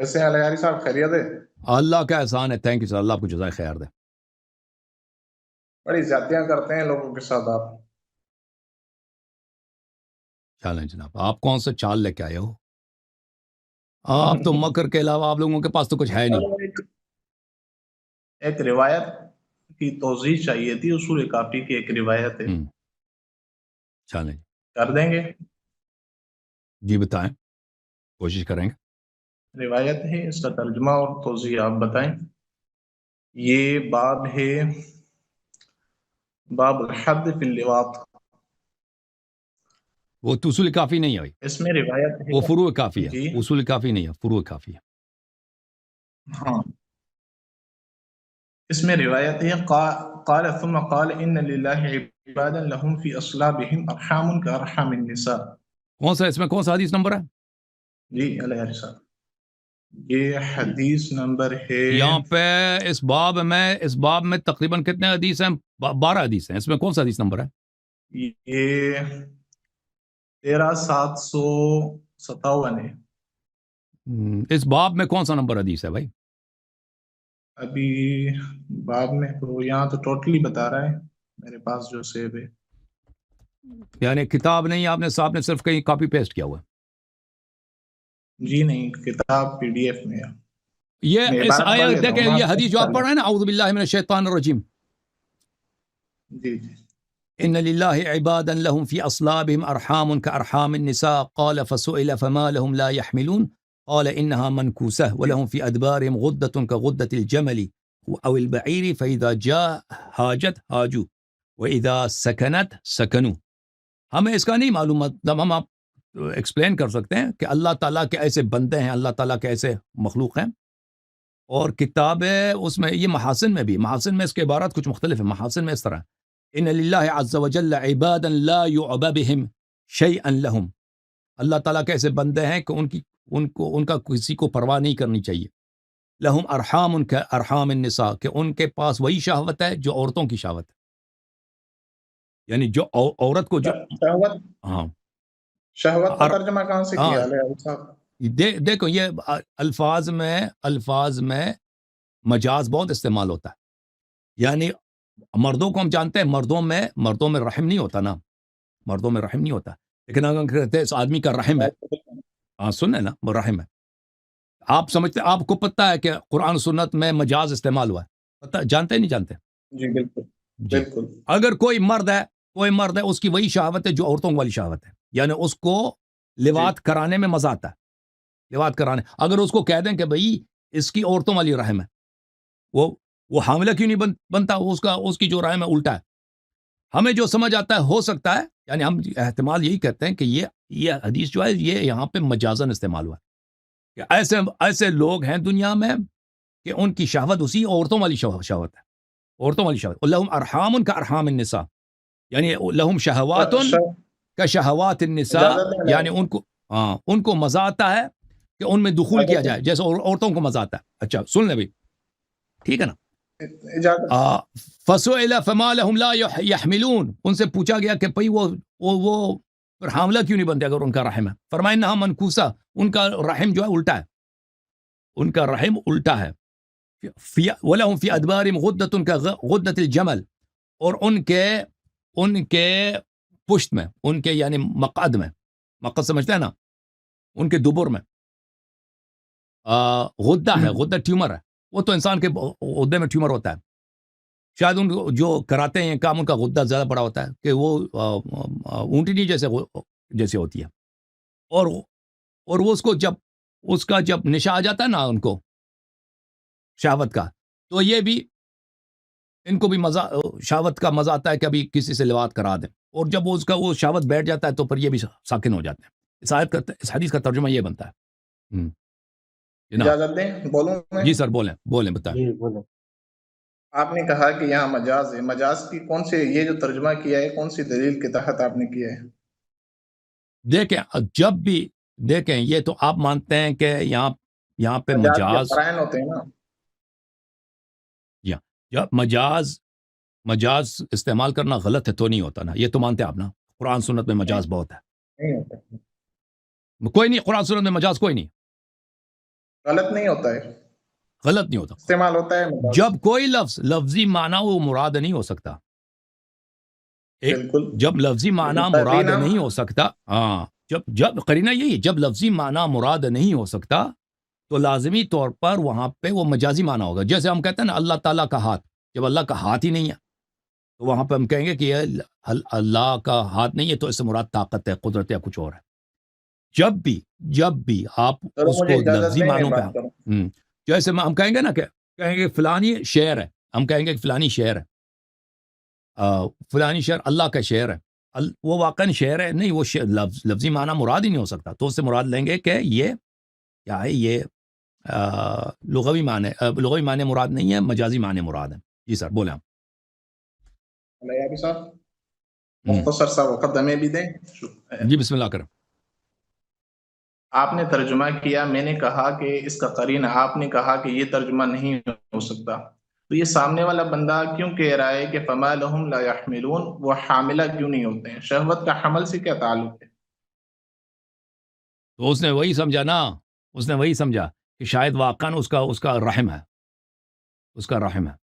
کیسے ہیں الیاری صاحب، خیریت ہے؟ اللہ کا احسان ہے، تھینک یو سر، اللہ آپ کو جزائے خیر دے۔ بڑی زیادتیاں کرتے ہیں لوگوں کے ساتھ آپ۔ چالیں جناب، آپ کون سا چال لے کے آئے ہو؟ آپ تو مکر کے علاوہ آپ لوگوں کے پاس تو کچھ ہے نہیں۔ ایک روایت کی توضیح چاہیے تھی، اصول کافی کی ایک روایت ہے، چالیں کر دیں گے؟ جی بتائیں، کوشش کریں گے۔ روایت ہے، اس کا ترجمہ اور توضیح آپ بتائیں۔ یہ باب ہے باب الحد فی اللواط۔ وہ تو اصول کافی نہیں ہے بھائی، اس میں روایت ہے وہ فروع کافی ہے، جی اصول کافی نہیں ہے، فروع کافی ہے۔ ہاں، اس میں روایت ہے قال ثم قال ان للہ عبادا لهم فی اصلابهم ارحام کارحام النساء۔ کون سا اس میں کون سا حدیث نمبر ہے؟ جی علیہ صاحب، یہ حدیث نمبر ہے یہاں پہ اس باب میں تقریباً کتنے حدیث ہیں؟ 12 حدیث ہیں، اس میں کون سا حدیث نمبر ہے؟ یہ 13757 ہے۔ اس باب میں کون سا نمبر حدیث ہے بھائی؟ ابھی باب میں تو یہاں تو ٹوٹلی بتا رہا ہے میرے پاس جو سیب ہے۔ یعنی کتاب نہیں، آپ نے صرف کہیں کاپی پیسٹ کیا ہوا ہے؟ جی نہیں، کتاب پی ڈی ایف میں ہے۔ یہ میں اس عبارت پڑھ آیت لیتا دیکھیں، ہوں یہ حدیث جو آپ پڑھ رہے ہیں نا، اعوذ باللہ من الشیطان الرجیم، جی جی ان للہ عبادا لهم في اصلابهم ارحام كارحام النساء قال فسئل فما لهم لا يحملون قال انها منكوسه ولهم في ادبارهم غدة كغدة الجمل او البعير فاذا جاء حاجت حاجوا واذا سكنت سكنوا۔ ہمیں اس کا نہیں معلوم، مطلب ہم آپ ایکسپلین کر سکتے ہیں کہ اللہ تعالیٰ کے ایسے بندے ہیں، اللہ تعالیٰ کے ایسے مخلوق ہیں، اور کتاب ہے اس میں، یہ محاسن میں بھی، محاسن میں اس کے عبارات کچھ مختلف ہیں۔ محاسن میں اس طرح ان للہ عز وجل عبادا لا يعبى بهم شيئا لهم، اللہ تعالیٰ کے ایسے بندے ہیں کہ ان کا کسی کو پرواہ نہیں کرنی چاہیے۔ لهم ارحام كارحام النساء، کہ ان کے پاس وہی شہوت ہے جو عورتوں کی شہوت ہے، یعنی جو عورت کو جو شہوت ہاں شہوت کا ترجمہ کہاں سے کیا علیہ صاحب؟ دیکھو یہ الفاظ میں مجاز بہت استعمال ہوتا ہے، یعنی مردوں کو ہم جانتے ہیں، مردوں میں رحم نہیں ہوتا نا، مردوں میں رحم نہیں ہوتا، لیکن اگر کہتے ہیں اس آدمی کا رحم ہے، ہاں سنیں نا، وہ رحم ہے، آپ سمجھتے، آپ کو پتہ ہے کہ قرآن سنت میں مجاز استعمال ہوا ہے، پتہ جانتے نہیں جانتے؟ جی بالکل جی، بالکل۔ اگر کوئی مرد ہے اس کی وہی شہوت ہے جو عورتوں والی شہوت ہے، یعنی اس کو لواط کرانے میں مزہ آتا ہے، لواط کرانے، اگر اس کو کہہ دیں کہ بھئی اس کی عورتوں والی رحم ہے، وہ حاملہ کیوں نہیں بنتا، اس کی جو رحم ہے الٹا ہے، ہمیں جو سمجھ آتا ہے، ہو سکتا ہے، یعنی ہم احتمال یہی کرتے ہیں کہ یہ حدیث جو ہے یہ یہاں پہ مجازن استعمال ہوا ہے، کہ ایسے لوگ ہیں دنیا میں کہ ان کی شہوت اسی عورتوں والی شہوت ہے، عورتوں والی شہوت، لہم ارحام کارحام النساء، یعنی لہم شہوات کشہوات النساء، یعنی ان کو مزہ آتا ہے کہ ان میں دخول کیا جائے جیسے عورتوں کو مزہ آتا ہے۔ اچھا سن لیں بھائی، ٹھیک ہے نا؟ فسئل فما لهم لا يحملون، ان سے پوچھا گیا کہ بھئی وہ پھر حاملہ کیوں نہیں بنتے اگر ان کا رحم ہے؟ فرمایا انہا منکوسہ، ان کا رحم جو ہے الٹا ہے، ان کا رحم الٹا ہے۔ وَلَهُمْ فِي أَدْبَارِهِمْ غُدَّةٌ كَغُدَّةِ الْجَمَلِ، اور ان کے پشت میں، ان کے یعنی مقعد میں، مقعد سمجھتے ہیں نا، ان کے دبر میں غدہ ہے، غدہ ٹیومر ہے، وہ تو انسان کے غدے میں ٹیومر ہوتا ہے، شاید ان جو کراتے ہیں کام ان کا غدہ زیادہ بڑا ہوتا ہے کہ وہ اونٹنی جیسے ہوتی ہے، اور وہ اس کا جب نشہ آ جاتا ہے نا ان کو شہوت کا، تو یہ بھی ان کو بھی شہوت کا مزہ آتا ہے کہ ابھی کسی سے لواط کرا دیں، اور جب وہ شہوت بیٹھ جاتا ہے تو پھر یہ بھی ساکن ہو جاتے ہیں۔ اس حدیث کا ترجمہ یہ بنتا ہے۔ اجازت دیں بولوں میں؟ جی سر، بولیں بتائیں۔ جی بولیں۔ آپ نے کہا کہ یہاں مجاز ہے، مجاز کی کون سے، یہ جو ترجمہ کیا ہے کون سی دلیل کے تحت آپ نے کیا ہے؟ دیکھیں جب بھی دیکھیں، یہ تو آپ مانتے ہیں کہ یہاں پہ کے قرائن ہوتے ہیں نا، جب مجاز استعمال کرنا غلط ہے تو نہیں ہوتا نا، یہ تو مانتے آپ نا، قرآن سنت میں مجاز بہت ہے، نہیں ہوتا۔ کوئی نہیں، قرآن سنت میں مجاز کوئی نہیں، غلط نہیں ہوتا ہے، غلط نہیں ہوتا. استعمال ہوتا ہے مجاز. جب کوئی لفظ لفظی معنی وہ مراد نہیں ہو سکتا. بالکل. جب لفظی معنی مراد قرینہ. نہیں ہو سکتا، ہاں جب قرینہ یہی ہے، جب لفظی معنی مراد نہیں ہو سکتا تو لازمی طور پر وہاں پہ وہ مجازی معنی ہوگا. جیسے ہم کہتے ہیں نا اللہ تعالیٰ کا ہاتھ، جب اللہ کا ہاتھ ہی نہیں ہے تو وہاں پہ ہم کہیں گے کہ یہ اللہ کا ہاتھ نہیں ہے تو اس سے مراد طاقت ہے، قدرت یا کچھ اور ہے. جب بھی آپ چلو اس مجھے کو اجازت لفظی دیں میں معنوں پہ بات کروں. جیسے ہم کہیں گے نا کہ کہیں گے فلانی شعر ہے، ہم کہیں گے کہ فلانی شعر ہے، فلانی شعر اللہ کا شعر ہے، وہ واقعاً شعر ہے نہیں، وہ لفظی معنی مراد ہی نہیں ہو سکتا. تو اس سے مراد لیں گے کہ یہ کیا ہے، یہ لغوی معنی مراد نہیں ہے، مجازی معنی مراد ہے. جی سر بولیں آپ. علیہ صاحب مختصر سا وقت ہمیں بھی دیں. جی بسم اللہ کریں. آپ نے ترجمہ کیا، میں نے کہا کہ اس کا قرینہ، آپ نے کہا کہ یہ ترجمہ نہیں ہو سکتا، تو یہ سامنے والا بندہ کیوں کہہ رہا ہے کہ فما لهم لا يحملون، وہ حاملہ کیوں نہیں ہوتے ہیں؟ شہوت کا حمل سے کیا تعلق ہے؟ تو اس نے وہی سمجھا نا، اس نے وہی سمجھا کہ شاید واقعاً اس کا رحم ہے، اس کا رحم ہے،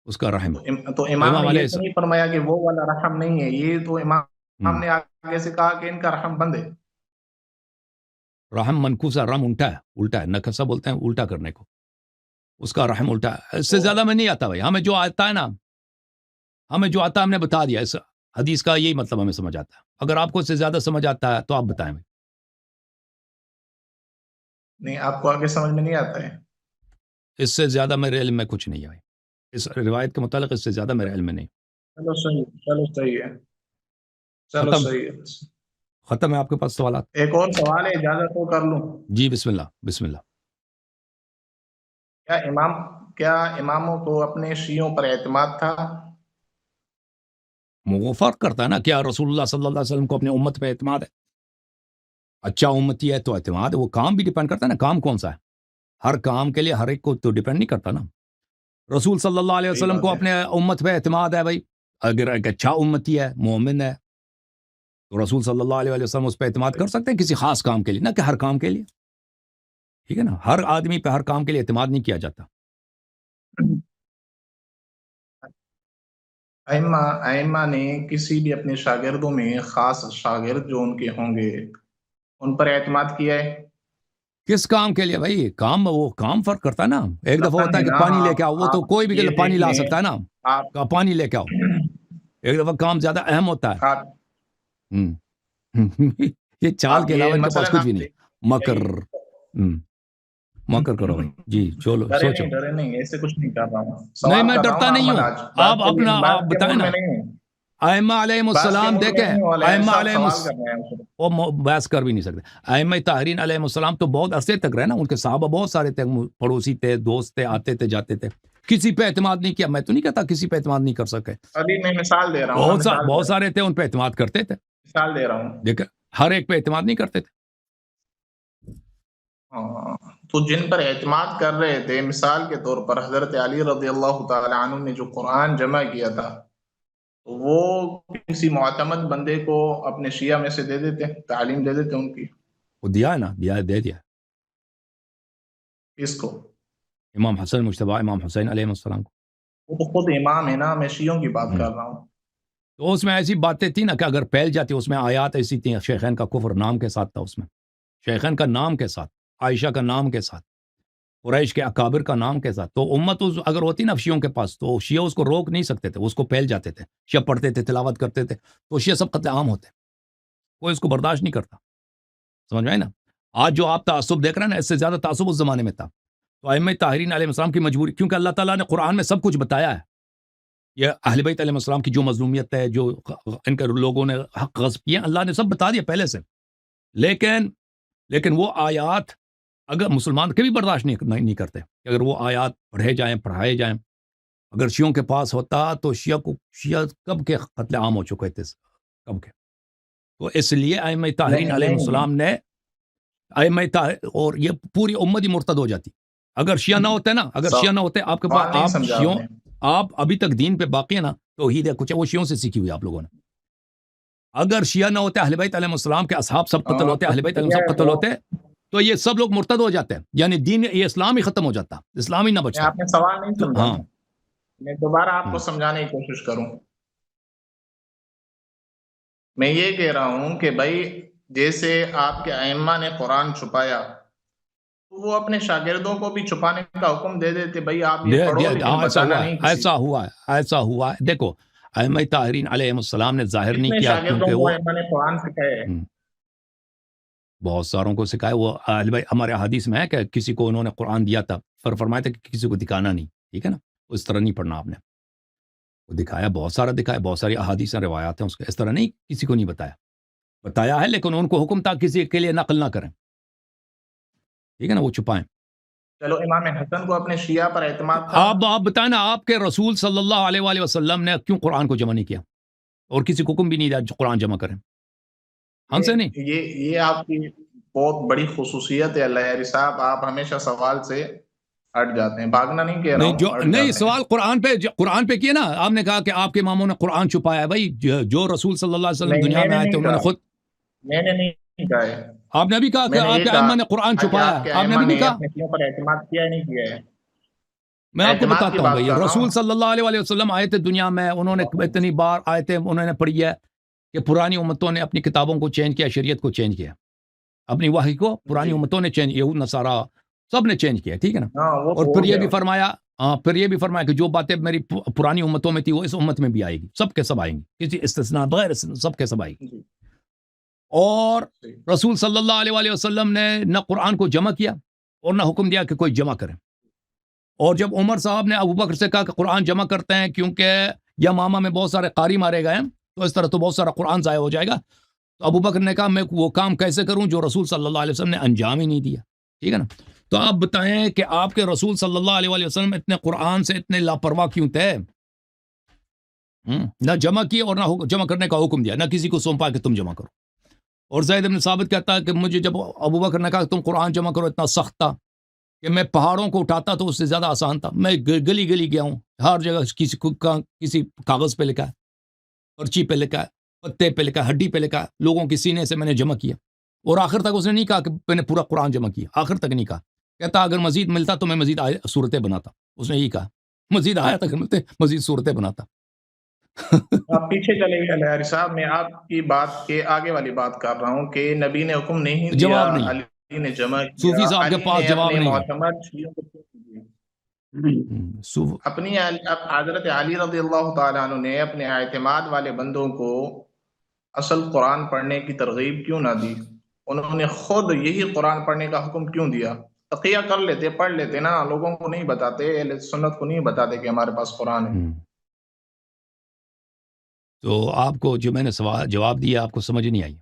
اس کا رحم. تو امام امام نے علیہ یہ تو نہیں فرمایا کہ وہ والا رحم نہیں ہے، یہ تو امام نے آگے سے کہا کہ ان کا رحم بند ہے. رحم منکوسا، رحم الٹا ہے، نکسا بولتے ہیں الٹا کرنے کو، اس کا رحم الٹا ہے. اس سے زیادہ میں نہیں آتا بھائی، ہمیں جو آتا ہے نا، ہمیں جو آتا ہے ہم نے بتا دیا. اس حدیث کا یہی مطلب ہمیں سمجھ آتا ہے. اگر آپ کو اس سے زیادہ سمجھ آتا ہے تو آپ بتائیں بھائی. نہیں، آپ کو آگے سمجھ میں نہیں آتا ہے. اس سے زیادہ میرے علم میں کچھ نہیں ہے بھائی، اس روایت کے متعلق اس سے زیادہ میرے علم میں نہیں. چلو صحیح، چلو صحیح ہے، چلو ختم صحیح ہے. ختم ہے آپ کے پاس سوالات؟ ایک اور سوال ہے، اجازت ہو کر لوں؟ جی بسم اللہ بسم اللہ. کیا اماموں کو اپنے شیعوں پر اعتماد تھا؟ وہ فرق کرتا ہے نا، کیا رسول اللہ صلی اللہ علیہ وسلم کو اپنے امت پہ اعتماد ہے؟ اچھا امتی ہے تو اعتماد ہے. وہ کام بھی ڈیپینڈ کرتا ہے نا، کام کون سا ہے. ہر کام کے لیے ہر ایک کو تو ڈیپینڈ نہیں کرتا نا. رسول صلی اللہ علیہ صحیح وسلم بات کو ہے. اپنے امت پہ اعتماد ہے بھائی. اگر ایک اچھا امتی ہے، مومن ہے، تو رسول صلی اللہ علیہ وسلم اس پہ اعتماد کر سکتے ہیں کسی خاص کام کے لیے، نہ کہ ہر کام کے لیے. ٹھیک ہے نا، ہر آدمی پہ ہر کام کے لیے اعتماد نہیں کیا جاتا. ائمہ نے کسی بھی اپنے شاگردوں میں خاص شاگرد جو ان کے ہوں گے ان پر اعتماد کیا ہے؟ کس کام کے لیے بھائی؟ کام، وہ کام فرق کرتا ہے نا. ایک دفعہ ہوتا ہے کہ نا، پانی لے کے آؤ، وہ تو کوئی بھی یہ پانی دیکھ لا لیں، سکتا ہے نا، آپ کہ پانی لے کے آؤ. ایک دفعہ کام زیادہ اہم ہوتا ہے. آپ یہ چال کے علاوہ ان کے پاس مثلاً کچھ بھی نہیں. مکر مکر کرو بھائی. جی چلو سوچو. ڈرے نہیں، ایسے کچھ نہیں کر رہا ہوں، نہیں سوال میں کر رہا ڈرتا ہوں نہیں احمد. ہوں. آج آپ اپنا آپ کے بتائیں موڈ نا. میں نہیں ہوں، ائمہ علیہم بحث کے السلام موڈ میں دیکھیں، نہیں ہوں. علیہ ائمہ صاحب علیہم سوال کر رہے ہیں. وہ بحث کر بھی نہیں سکتے. ائمہ طاہرین علیہم السلام تو بہت عرصے تک رہے نا، ان کے صحابہ بہت سارے تھے، پڑوسی تھے، دوست تھے، آتے تھے جاتے تھے. کسی پہ اعتماد نہیں کیا. میں تو نہیں کہتا کسی پہ اعتماد نہیں کر سکے. ابھی میں مثال دے رہا ہوں، بہت سارے تھے ان پہ اعتماد کرتے تھے. مثال دے رہا ہوں. دیکھ، ہر ایک پہ اعتماد نہیں کرتے تھے. تو جن پر اعتماد کر رہے تھے، مثال کے طور پر حضرت علی رضی اللہ تعالی عنہ نے جو قرآن جمع کیا تھا، وہ کسی معتمد بندے کو اپنے شیعہ میں سے دے دیتے، تعلیم دے دیتے ان کی. وہ دیا ہے نا، دے دیا. کس کو؟ امام حسن مجتبی، امام حسین علیہ السلام کو. وہ تو خود امام ہے نا، میں شیعوں کی بات کر رہا ہوں. تو اس میں ایسی باتیں تھیں نا کہ اگر پھیل جاتی، اس میں آیات ایسی تھیں، شیخین کا کفر نام کے ساتھ تھا، اس میں شیخین کا نام کے ساتھ، عائشہ کا نام کے ساتھ، قریش کے اکابر کا نام کے ساتھ. تو امت اگر ہوتی نا شیعوں کے پاس، تو شیعہ اس کو روک نہیں سکتے تھے، اس کو پھیل جاتے تھے. شیعہ پڑھتے تھے، تلاوت کرتے تھے، تو شیعہ سب قتل عام ہوتے. کوئی اس کو برداشت نہیں کرتا. سمجھ میں نا. آج جو آپ تعصب دیکھ رہے ہیں نا، اس سے زیادہ تعصب اس زمانے میں تھا. تو ائمہ طاہرین علیہ السلام کی مجبوری، کیونکہ اللہ تعالیٰ نے قرآن میں سب کچھ بتایا ہے. یہ اہل بیت علیہ السلام کی جو مظلومیت ہے، جو ان کے لوگوں نے حق غصب کیے، اللہ نے سب بتا دیا پہلے سے. لیکن وہ آیات اگر مسلمان کبھی برداشت نہیں کرتے کہ اگر وہ آیات پڑھائے جائیں. اگر شیعوں کے پاس ہوتا تو شیعہ کب کے قتل عام ہو چکے تھے، کب کے. تو اس لیے ائمہ طاہرین علیہ السلام نے اور یہ پوری امت ہی مرتد ہو جاتی اگر شیعہ نہ ہوتے نا. اگر شیعہ نہ ہوتے، آپ کے پاس آپ ابھی تک دین پہ باقی ہے نا، توحید ہے کچھ، وہ شیعوں سے سیکھی ہوئی آپ لوگوں نے. اگر شیعہ نہ ہوتے، اہل بیت علیہ السلام کے اصحاب سب قتل ہوتے، اہل بیت علیہ السلام سب قتل ہوتے. تو یہ سب لوگ مرتد ہو جاتے ہیں، یعنی دین یہ اسلام ہی ختم ہو جاتا، اسلام ہی نہ بچتا۔ آپ نے سوال نہیں تو سمجھا، ہاں میں دوبارہ آپ کو سمجھانے کی کوشش کروں۔ میں یہ کہہ رہا ہوں کہ بھائی جیسے آپ کے ائمہ نے قرآن چھپایا تو وہ اپنے شاگردوں کو بھی چھپانے کا حکم دے دیتے، بھائی آپ یہ پڑھو لیکن بتانا نہیں کسی۔ ایسا ہوا ہے۔ دیکھو ائمہ طاہرین علیہ السلام نے ظاہر نہیں کتنے کیا، شاگردوں کیونکہ کو وہ ائمہ نے قرآن سکھایا ہے؟ بہت ساروں کو سکھائے۔ وہ بھائی ہمارے حدیث میں ہے کہ کسی کو انہوں نے قرآن دیا تھا، فرمایا تھا کہ کسی کو دکھانا نہیں، ٹھیک ہے نا، اس طرح نہیں پڑھنا آپ نے۔ وہ دکھایا، بہت سارا دکھایا، بہت ساری احادیث ہیں، روایات ہیں اس کے، اس طرح نہیں کسی کو نہیں بتایا ہے، لیکن ان کو حکم تھا کسی کے لیے نقل نہ کریں، ٹھیک ہے نا، وہ چھپائیں۔ چلو امام حسن کو اپنے شیعہ پر اعتماد تھا۔ آپ بتائیں نا، آپ کے رسول صلی اللہ علیہ وآلہ وسلم نے کیوں قرآن کو جمع نہیں کیا اور کسی کو حکم بھی نہیں دیا جو قرآن جمع کریں؟ ہم سے نہیں۔ یہ آپ کی بہت بڑی خصوصیت ہے اللہ یاری صاحب، آپ ہمیشہ سوال سے ہٹ جاتے ہیں، بھاگنا نہیں کہہ رہا ہوں، ہٹ نہیں، جاتے ہیں۔ سوال قرآن پہ کیا نا، آپ نے کہا کہ آپ کے اماموں نے قرآن چھپایا ہے۔ بھائی جو رسول صلی اللہ علیہ وسلم دنیا میں آئے تھے انہوں نے خود، میں نے نہیں کہا ہے، آپ نے بھی کہا کہ میں نے آپ یہ کے کہا ائمہ نے قرآن کہ چھپایا آپ کے ہے، آپ نے ائمہ بھی نے کہا۔ اپنے کیوں پر اعتماد کیا نہیں کیا ہے؟ میں آپ کو اعتماد کی بتاتا ہوں بات بھائی، کر رہا رسول ہوں۔ صلی اللہ علیہ وسلم آئے تھے دنیا میں، انہوں نے اتنی بار آئے تھے، انہوں نے پڑھی ہے کہ پرانی امتوں نے اپنی کتابوں کو چینج کیا، شریعت کو چینج کیا، اپنی وحی کو پرانی امتوں نے چینج، یہود نصارہ سب نے چینج کیا، ٹھیک ہے نا۔ ہاں وہ اور تو پھر ہو یہ گیا۔ بھی فرمایا کہ جو باتیں میری پرانی امتوں میں تھی وہ اس امت میں بھی آئے گی، سب کے سب آئیں گی، کسی استثناء بغیر استثناء، سب کے سب آئے گی۔ جی، اور صحیح۔ رسول صلی اللہ علیہ وآلہ وسلم نے نہ قرآن کو جمع کیا اور نہ حکم دیا کہ کوئی جمع کرے۔ اور جب عمر صاحب نے ابو بکر سے کہا کہ قرآن جمع کرتے ہیں کیونکہ یمامہ میں بہت سارے قاری مارے گئے ہیں، تو اس طرح تو بہت سارا قرآن ضائع ہو جائے گا، تو ابو بکر نے کہا میں وہ کام کیسے کروں جو رسول صلی اللہ علیہ وسلم نے انجام ہی نہیں دیا، ٹھیک ہے نا۔ تو آپ بتائیں کہ آپ کے رسول صلی اللہ علیہ وآلہ وسلم اتنے قرآن سے اتنے لاپرواہ کیوں تھے؟ نہ جمع کیا اور نہ جمع کرنے کا حکم دیا، نہ کسی کو سونپا کہ تم جمع کرو۔ اور زید بن ثابت کہتا ہے کہ مجھے جب ابو بکر نے کہا کہ تم قرآن جمع کرو، اتنا سخت تھا کہ میں پہاڑوں کو اٹھاتا تو اس سے زیادہ آسان تھا، میں گلی گلی گیا ہوں، ہر جگہ کسی کاغذ پہ لکھا ہے، پرچی پہ لکھا ہے، پتے پہ لکھا ہے، ہڈی پہ لکھا ہے، لوگوں کے سینے سے میں نے جمع کیا۔ اور آخر تک اس نے نہیں کہا کہ میں نے پورا قرآن جمع کیا، آخر تک نہیں کہا، کہتا اگر مزید ملتا تو میں مزید صورتیں بناتا، اس نے یہی کہا، مزید آیت اگر ملتے مزید صورتیں بناتا۔ آپ پیچھے چلے گئے لہری صاحب، میں آپ کی بات کے آگے والی بات کر رہا ہوں کہ نبی نے حکم نہیں دیا، جواب نہیں، علی نے جمع کیا، صوفی صاحب کے علی پاس نے جواب اپنے نہیں ہے۔ معتمد شیعوں کو کیوں دیا؟ اپنی حضرت علی رضی اللہ تعالیٰ عنہ نے اپنے اعتماد والے بندوں کو اصل قرآن پڑھنے کی ترغیب کیوں نہ دی؟ انہوں نے خود یہی قرآن پڑھنے کا حکم کیوں دیا؟ تقیہ کر لیتے، پڑھ لیتے نا، لوگوں کو نہیں بتاتے، اہل سنت کو نہیں بتاتے کہ ہمارے پاس قرآن ہے۔ تو آپ کو جو میں نے سوال جواب دیا آپ کو سمجھ نہیں آئی؟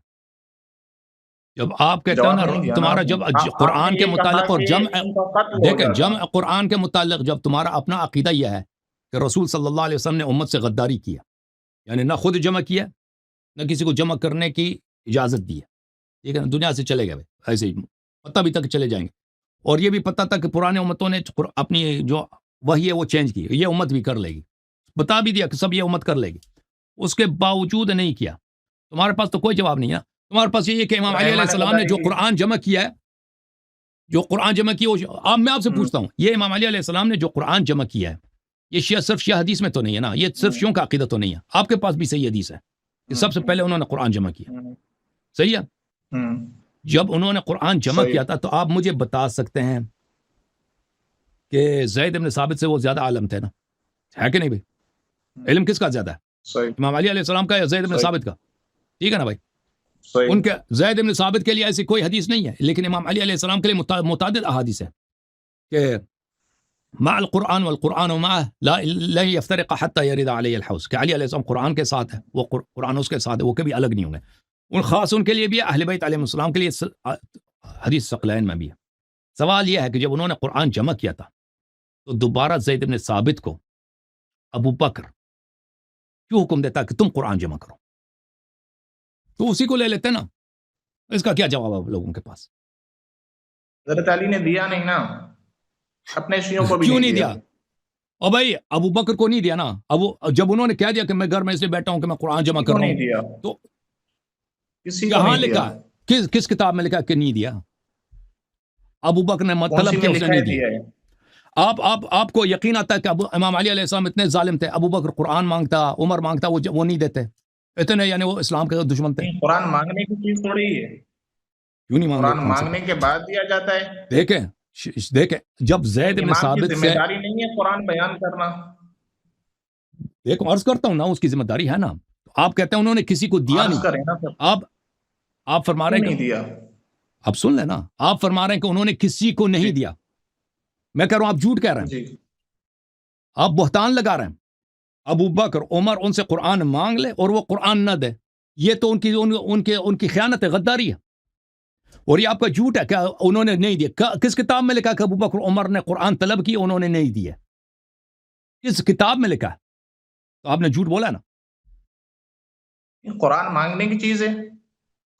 جب آپ کہتے ہو جواب نا نہیں دیا نا تمہارا آپ نے۔ جب آپ نے قرآن کے یہ کہا متعلق اور کہ جمع، ان کا قتل ہو دیکھیں گیا تھا۔ جمع قرآن کے متعلق جب تمہارا اپنا عقیدہ یہ ہے کہ رسول صلی اللہ علیہ وسلم نے امت سے غداری کیا، یعنی نہ خود جمع کیا نہ کسی کو جمع کرنے کی اجازت دی ہے، ٹھیک ہے نا، دنیا سے چلے گئے ایسے ہی پتہ بھی تک چلے جائیں گے۔ اور یہ بھی پتہ تھا کہ پرانے امتوں نے اپنی جو وحی ہے وہ چینج کی، یہ امت بھی کر لے گی، بتا بھی دیا کہ سب یہ امت کر لے گی، اس کے باوجود نہیں کیا۔ تمہارے پاس تو کوئی جواب نہیں ہے، تمہارے پاس یہ ہے کہ امام علی علیہ السلام نے جو قرآن جمع کیا ہے، جو قرآن جمع کیا، میں آپ سے پوچھتا ہوں، یہ امام علی علیہ السلام نے جو قرآن جمع کیا ہے، یہ شیعہ صرف شیعہ حدیث میں تو نہیں ہے نا، یہ صرف شیعوں کا عقیدہ تو نہیں ہے، آپ کے پاس بھی صحیح حدیث ہے کہ سب سے پہلے انہوں نے قرآن جمع کیا، صحیح ہے؟ جب انہوں نے قرآن جمع کیا تھا تو آپ مجھے بتا سکتے ہیں کہ زید بن ثابت سے وہ زیادہ عالم تھے نا، ہے کہ نہیں بھائی؟ علم کس کا زیادہ ہے، امام علی علیہ السلام کا یا زید بن ثابت کا؟ ٹھیک ہے نا بھائی؟ ان کے زید بن ثابت کے لیے ایسی کوئی حدیث نہیں ہے، لیکن امام علی علیہ السلام کے لیے متعدد احادیث ہے کہ مع القرآن والقرآن معه لا يفترق حتى يرد عليه الحوض، کہ علی علیہ السلام قرآن کے ساتھ ہے، وہ قرآن اس کے ساتھ ہے، وہ کبھی الگ نہیں ہوں گے۔ ان خاص ان کے لیے بھی، اہل بیت علیہ السلام کے لیے حدیث ثقلین میں بھی ہے۔ سوال یہ ہے کہ جب انہوں نے قرآن جمع کیا تھا تو دوبارہ زید بن ثابت کو ابو بکر کیوں حکم دیتا کہ تم قرآن جمع کرو؟ تو اسی کو لے لیتے نا، اس کا کیا جواب ہے لوگوں کے پاس؟ حضرت علی نے دیا نہیں نا، اپنے شیعوں کو بھی کیوں نہیں دیا؟ اور بھائی ابو بکر کو نہیں دیا نا، جب انہوں نے کہہ دیا کہ میں گھر میں اس لیے بیٹھا ہوں کہ میں قرآن جمع کر رہا ہوں، تو کسی کو کہاں نہیں دیا؟ لکھا، کس کتاب میں لکھا کہ نہیں دیا؟ ابو بکر نے کون سی طلب میں کیا، اس نے لکھا نہیں ہے دیا. دیا ہے؟ آپ کو یقین آتا ہے کہ امام علی علیہ السلام اتنے ظالم تھے؟ ابو بکر قرآن مانگتا، عمر مانگتا، وہ نہیں دیتے اتنے، یعنی وہ اسلام کے دشمن تھے. نہیں، قرآن مانگنے کی چیز تھوڑی ہی ہے، کیوں نہیں مانگے؟ قرآن کون سے مانگنے کے بعد دیا جاتا ہے. دیکھیں جب زید نہیں، ابن امام کی ثابت ذمہ سے، داری نہیں ہے قرآن بیان کرنا. دیکھو عرض کرتا ہوں نا، اس کی ذمہ داری ہے نا. آپ کہتے ہیں انہوں نے کسی کو دیا عرض نہیں. کریں نا سب. آپ فرما رہے کیوں ہیں نہیں کہ، دیا؟ اب سن لیں نا، آپ فرما رہے ہیں کہ انہوں نے کسی کو نہیں جی دیا. میں کہہ رہا ہوں آپ جھوٹ کہہ رہے ہیں، جی. آپ بہتان لگا رہے ہیں. ابو بکر عمر ان سے قرآن مانگ لے اور وہ قرآن نہ دے، یہ تو ان کی خیانت ہے، غداری ہے. اور یہ آپ کا جھوٹ ہے کہ انہوں نے نہیں دیا. کس کتاب میں لکھا کہ ابو بکر عمر نے قرآن طلب کی، انہوں نے نہیں دیا؟ کس کتاب میں لکھا ہے؟ تو آپ نے جھوٹ بولا نا. قرآن مانگنے کی چیز ہے،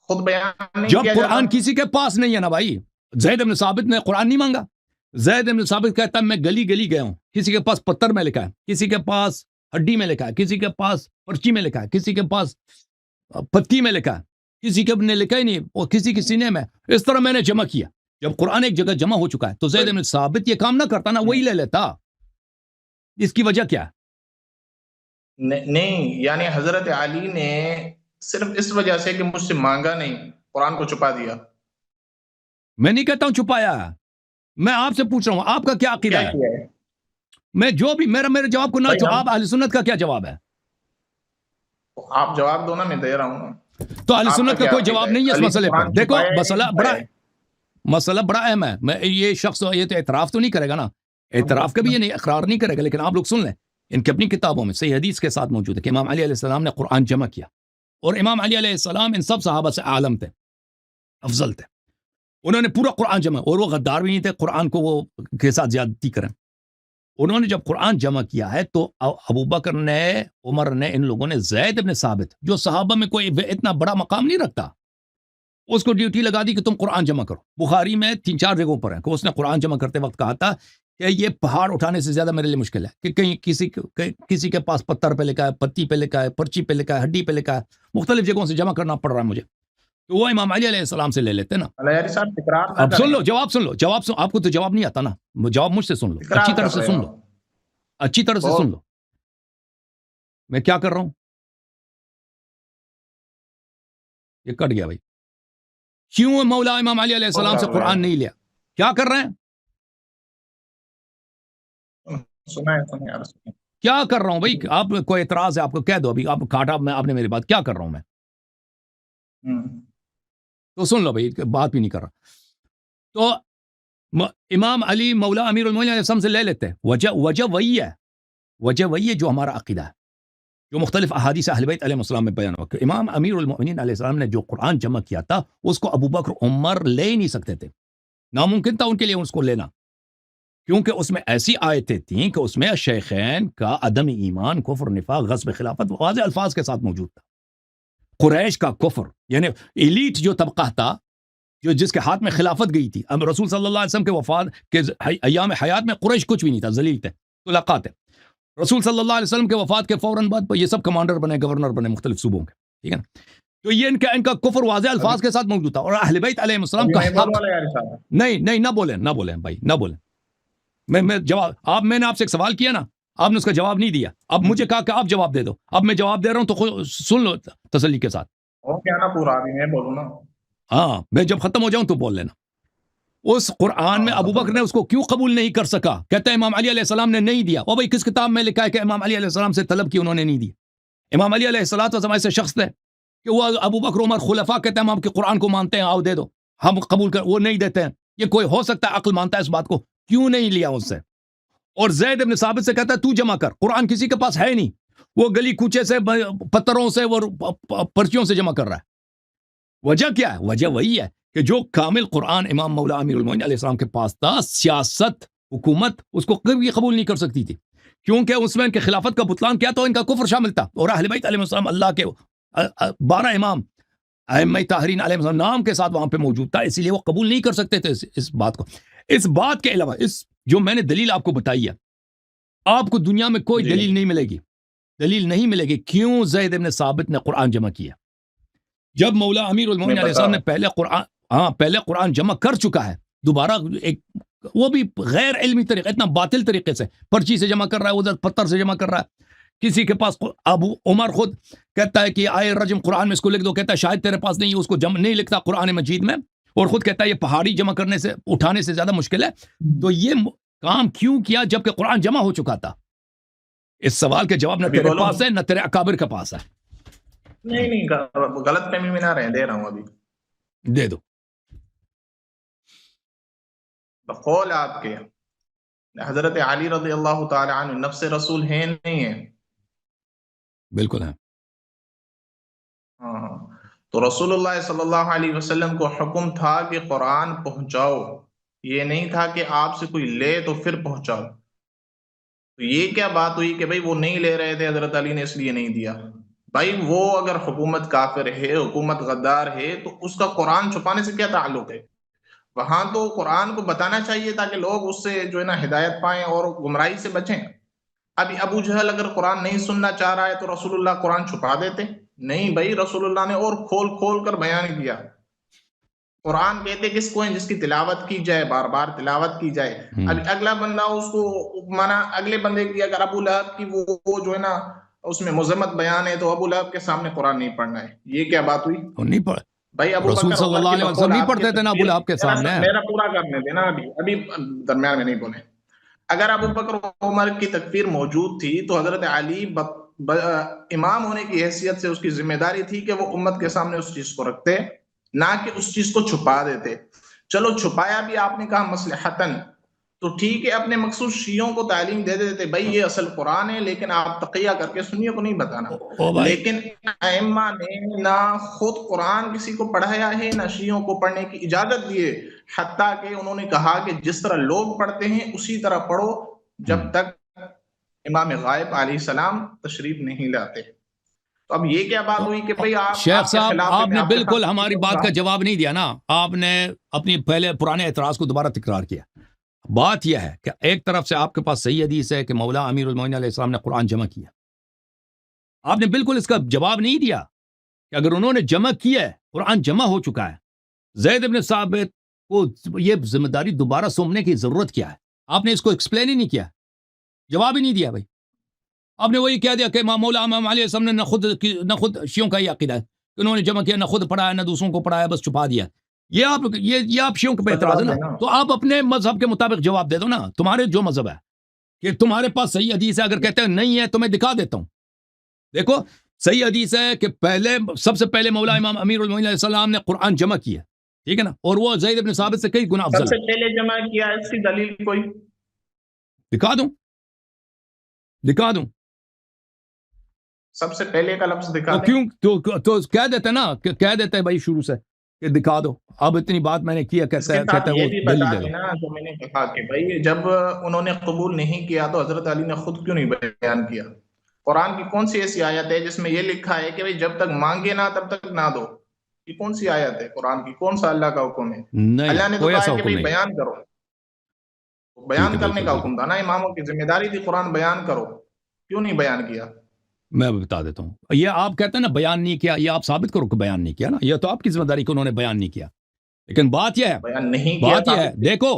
خود بیان نہیں جب کیا جاتا. قرآن کسی کے پاس نہیں ہے نا بھائی، زید بن ثابت نے قرآن نہیں مانگا. زید بن ثابت کہتا ہے میں گلی گلی گیا ہوں، کسی کے پاس پتھر میں لکھا ہے، کسی کے پاس ہڈی میں لکھا ہے، کسی کے پاس پرچی میں لکھا ہے، کسی کے پاس پتی میں لکھا ہے، کسی کے نے لکھا ہی نہیں، اور کسی کی سینے میں. اس طرح میں نے جمع کیا. جب قرآن ایک جگہ جمع ہو چکا ہے تو زید بن ثابت یہ کام نہ کرتا نا، وہی لے لیتا. اس کی وجہ کیا ہے؟ نہیں، یعنی حضرت علی نے صرف اس وجہ سے کہ مجھ سے مانگا نہیں، قرآن کو چھپا دیا. میں نہیں کہتا ہوں چھپایا، میں آپ سے پوچھ رہا ہوں آپ کا کیا عقیدہ کیا ہے. کیا ہے میں جو بھی میرے جواب کو نہ بھائی؟ آپ اہل سنت کا کیا جواب ہے؟ آپ جواب دو نا، میں دے رہا ہوں. تو اہل آپ کا سنت کا کیا کوئی عقیدہ جواب ہے؟ نہیں ہے اس علی نے مسئلے پر. قرآن دیکھو چھپایا ہے یا مسئلہ نہیں بڑا چھپایا ہے؟ مسئلہ بڑا اہم ہے. میں یہ شخص یہ تو اعتراف تو نہیں کرے گا نا، اعتراف کا بھی یہ نہیں، اقرار نہیں کرے گا. لیکن آپ لوگ سن لیں، ان کی اپنی کتابوں میں صحیح حدیث کے ساتھ موجود ہے کہ امام علی علیہ السلام نے قرآن جمع کیا، اور امام علی علیہ السلام ان سب صحابہ سے عالم تھے، افضل تھے. انہوں نے پورا قرآن جمع، اور وہ غدار بھی نہیں تھے قرآن کو وہ کے ساتھ زیادتی کریں. انہوں نے جب قرآن جمع کیا ہے تو ابو بکر نے، عمر نے، ان لوگوں نے زید بن ثابت جو صحابہ میں کوئی اتنا بڑا مقام نہیں رکھتا، اس کو ڈیوٹی لگا دی کہ تم قرآن جمع کرو. بخاری میں 3-4 جگہوں پر ہے کہ اس نے قرآن جمع کرتے وقت کہا تھا کہ یہ پہاڑ اٹھانے سے زیادہ میرے لیے مشکل ہے کہ کہیں کسی کے پاس پتھر پہ لکھا ہے، پتی پہ لکھا ہے، پرچی پہ لکھا ہے، ہڈی پہ لکھا ہے، مختلف جگہوں سے جمع کرنا پڑ رہا ہے مجھے. تو وہ امام علی علیہ السلام سے لے لیتے نا. علیہ صاحب تکرار نہ اب کریں. سن لو، جواب سن لو، آپ کو تو جواب نہیں آتا نا، جواب مجھ سے سن لو، اچھی تکرار طرح کر سے رہے سن ہو. لو، اچھی طرح سے سن لو. میں کیا کر رہا ہوں؟ یہ کٹ گیا بھائی. کیوں مولا امام علی علیہ السلام سے قرآن نہیں لیا؟ کیا کر رہے ہیں؟ سنائے عرض کریں. کیا کر رہا ہوں بھائی؟ آپ کوئی اعتراض ہے آپ کو کہہ دو، ابھی آپ کاٹا آپ نے میری بات. کیا کر رہا ہوں میں؟ تو سن لو بھائی، بات بھی نہیں کر رہا. تو امام علی مولا امیر المومنین علیہ السلام سے لے لیتے ہیں. وجہ وہی ہے جو ہمارا عقیدہ ہے، جو مختلف احادیث اہل بیت علیہ السلام میں بیان ہوا کہ امام امیر المومنین علیہ السلام نے جو قرآن جمع کیا تھا اس کو ابو بکر عمر لے ہی نہیں سکتے تھے، ناممکن تھا ان کے لیے اس کو لینا، کیونکہ اس میں ایسی آیتیں تھیں کہ اس میں شیخین کا عدم ایمان، کفر، نفاق، غصب خلافت واضح الفاظ کے ساتھ موجود تھا. قریش کا کفر، یعنی ایلیٹ جو طبقہ تھا، جو جس کے ہاتھ میں خلافت گئی تھی. اب رسول صلی اللہ علیہ وسلم کے وفات کے ایام حیات میں قریش کچھ بھی نہیں تھا، ذلیل تھے، طلقاء تھے. رسول صلی اللہ علیہ وسلم کے وفات کے فوراً بعد یہ سب کمانڈر بنے، گورنر بنے مختلف صوبوں کے، ٹھیک ہے نا. تو یہ ان کا کفر واضح الفاظ کے ساتھ موجود تھا، اور اہل بیت علیہ السلام کا حق. نہیں نہ بولیں بھائی، نہ بولیں. میں جواب، میں نے آپ سے ایک سوال کیا نا، آپ نے اس کا جواب نہیں دیا. اب مجھے کہا کہ آپ جواب دے دو. اب میں جواب دے رہا ہوں تو سن لو تسلی کے ساتھ. کیا نا پورا ابھی میں بولوں نا. ہاں، میں جب ختم ہو جاؤں تو بول لینا. اس قرآن میں ابو بکر نے اس کو کیوں قبول نہیں کر سکا؟ کہتا ہے امام علی علیہ السلام نے نہیں دیا. او بھائی کس کتاب میں لکھا ہے کہ امام علی علیہ السلام سے طلب کی انہوں نے نہیں دی؟ امام علی علیہ السلام ایسے شخص تھے کہ وہ ابو بکر عمر خلفاء کہتے ہیں ہم آپ کے قرآن کو مانتے ہیں، آؤ دے دو، ہم قبول کر، وہ نہیں دیتے ہیں. یہ کوئی ہو سکتا ہے عقل مانتا ہے اس بات کو؟ کیوں نہیں لیا اس سے؟ اور زید بن ثابت سے کہتا ہے تو جمع کر، قرآن کسی کے پاس ہے نہیں، وہ گلی کوچے سے پتھروں سے وہ پرچیوں سے جمع کر رہا ہے. وجہ کیا ہے؟ وجہ وہی ہے کہ جو کامل قرآن امام مولا امیر المومنین علیہ السلام کے پاس تھا، سیاست، حکومت اس کو کبھی قبول نہیں کر سکتی تھی، کیونکہ اس میں ان کے خلافت کا بطلان کیا تو ان کا کفر شامل تھا. اور اہل بیت علیہ السلام اللہ کے 12 امام ائمہ طاہرین علیہ السلام نام کے ساتھ وہاں پہ موجود تھا، اسی لیے وہ قبول نہیں کر سکتے تھے اس بات کو. اس بات کے علاوہ اس جو میں نے دلیل آپ کو بتائی ہے، آپ کو دنیا میں کوئی دلیل نہیں ملے گی، دلیل نہیں ملے گی کیوں زید بن ثابت نے قرآن جمع کیا. جب مولا امیر المومنین علیہ السلام نے پہلے قرآن جمع کر چکا ہے دوبارہ ایک وہ بھی غیر علمی طریقے، اتنا باطل طریقے سے پرچی سے جمع کر رہا ہے، ادھر پتھر سے جمع کر رہا ہے. کسی کے پاس ابو عمر خود کہتا ہے کہ آئے رجم قرآن میں اس کو لکھ دو، کہتا ہے شاید تیرے پاس نہیں ہے، اس کو جمع نہیں لکھتا قرآن مجید میں، اور خود کہتا ہے یہ پہاڑی جمع کرنے سے اٹھانے سے زیادہ مشکل ہے. تو یہ کام کیوں کیا جبکہ قرآن جمع ہو چکا تھا؟ اس سوال کے جواب نہ تیرے پاس ہے نہ تیرے اکابر کے پاس ہے. نہیں غلط فہمی میں نہ رہیں، دے رہا ہوں ابھی، دے دو. بقول آپ کے حضرت علی رضی اللہ تعالی عنہ نفس رسول ہیں نہیں ہیں؟ بالکل ہے. ہاں، تو رسول اللہ صلی اللہ علیہ وسلم کو حکم تھا کہ قرآن پہنچاؤ، یہ نہیں تھا کہ آپ سے کوئی لے تو پھر پہنچاؤ. تو یہ کیا بات ہوئی کہ بھائی وہ نہیں لے رہے تھے حضرت علی نے اس لیے نہیں دیا؟ بھائی وہ اگر حکومت کافر ہے، حکومت غدار ہے، تو اس کا قرآن چھپانے سے کیا تعلق ہے؟ وہاں تو قرآن کو بتانا چاہیے تاکہ لوگ اس سے جو ہے نا ہدایت پائیں اور گمراہی سے بچیں. ابھی ابو جہل اگر قرآن نہیں سننا چاہ رہا ہے تو رسول اللہ قرآن چھپا دیتے؟ نہیں بھائی، رسول اللہ نے اور کھول کھول کر بیان کیا. قرآن کہتے کس کو ہیں؟ جس کی تلاوت کی جائے، بار بار تلاوت کی جائے. ابھی اگلا بندہ اس کو مانا اگلے بندے کی اگر ابو لہب کی وہ جو ہے نا اس میں مذمت بیان ہے تو ابو لہب کے سامنے قرآن نہیں پڑھنا ہے. یہ کیا بات ہوئی؟ نہیں پڑھ بھائی ابو رسول بکر صلی اللہ علیہ وسلم نہیں پڑھتے تھے نا ابو لہب کے سامنے. میرا پورا کرنے دینا، ابھی درمیان میں نہیں بولے. اگر ابو بکر عمر کی تکفیر موجود تھی تو حضرت علی امام ہونے کی حیثیت سے اس کی ذمہ داری تھی کہ وہ امت کے سامنے اس چیز کو رکھتے، نہ کہ اس چیز کو چھپا دیتے. چلو چھپایا بھی آپ نے کہا مصلحتاً، تو ٹھیک ہے، اپنے مخصوص شیعوں کو تعلیم دے دیتے بھائی یہ اصل قرآن ہے، لیکن آپ تقیہ کر کے سنیوں کو نہیں بتانا. لیکن ائمہ نے نہ خود قرآن کسی کو پڑھایا ہے، نہ شیعوں کو پڑھنے کی اجازت دیے، حتیٰ کہ انہوں نے کہا کہ جس طرح لوگ پڑھتے ہیں اسی طرح پڑھو جب تک امام غائب علیہ السلام تشریف نہیں لاتے. تو اب یہ کیا بات ہوئی کہ بھئی شیخ صاحب آپ نے بالکل ہماری بات کا جواب نہیں دیا نا. آپ نے اپنی پہلے پرانے اعتراض کو دوبارہ تکرار کیا. بات یہ ہے کہ ایک طرف سے آپ کے پاس صحیح حدیث ہے کہ مولا امیر المومنین علیہ السلام نے قرآن جمع کیا. آپ نے بالکل اس کا جواب نہیں دیا کہ اگر انہوں نے جمع کیا ہے، قرآن جمع ہو چکا ہے، زید بن ثابت کو یہ ذمہ داری دوبارہ سونپنے کی ضرورت کیا ہے؟ آپ نے اس کو ایکسپلین ہی نہیں کیا، جواب ہی نہیں دیا. بھائی آپ نے وہی کہہ دیا کہ مولا امام علیہ السلام نے نہ خود شیعوں کا یہ عقیدہ ہے کہ انہوں نے جمع کیا، نہ خود پڑھایا نہ دوسروں کو پڑھایا، بس چھپا دیا. یہ آپ شیعوں کے اعتراض ہے نا. تو آپ اپنے مذہب کے مطابق جواب دے دو نا. تمہارے جو مذہب ہے کہ تمہارے پاس صحیح حدیث ہے، اگر کہتے ہیں نہیں ہے تو میں دکھا دیتا ہوں. دیکھو صحیح حدیث ہے کہ سب سے پہلے مولا امام امیر المومنین علیہ السلام نے قرآن جمع کیا، ٹھیک ہے نا، اور وہ زید بن ثابت سے کئی گنا افضل ہے. سب سے پہلے جمع کیا، اس کی دلیل کوئی دکھا دوں سب سے پہلے کا لفظ دکھا دیں. کیوں تو کہہ دیتے نا، کہہ دیتے ہیں بھائی شروع سے کہ دکھا دو. اب اتنی بات میں نے کیا، کہتا ہے وہ دلیل دے دو. جو میں نے کہا کہ بھائی جب انہوں نے قبول نہیں کیا تو حضرت علی نے خود کیوں نہیں بیان کیا؟ قرآن کی کون سی ایسی آیت ہے جس میں یہ لکھا ہے کہ بھئی جب تک مانگے نہ تب تک نہ دو؟ یہ کون سی آیت ہے قرآن کی؟ کون سا اللہ کا حکم ہے؟ اللہ نے تو کہا ہے کہ بھئی بیان کرو. بیان کرنے کا حکم تھا نا، اماموں کی ذمہ داری تھی قرآن بیان کرو. کیوں نہیں بیان کیا؟ میں بتا دیتا ہوں. یہ آپ کہتے ہیں نا بیان نہیں کیا، یہ آپ ثابت کرو کہ بیان نہیں کیا نا. یہ تو آپ کی ذمہ داری کہ انہوں نے بیان نہیں کیا. لیکن بات یہ ہے، بیان نہیں کیا، بات یہ ہے، دیکھو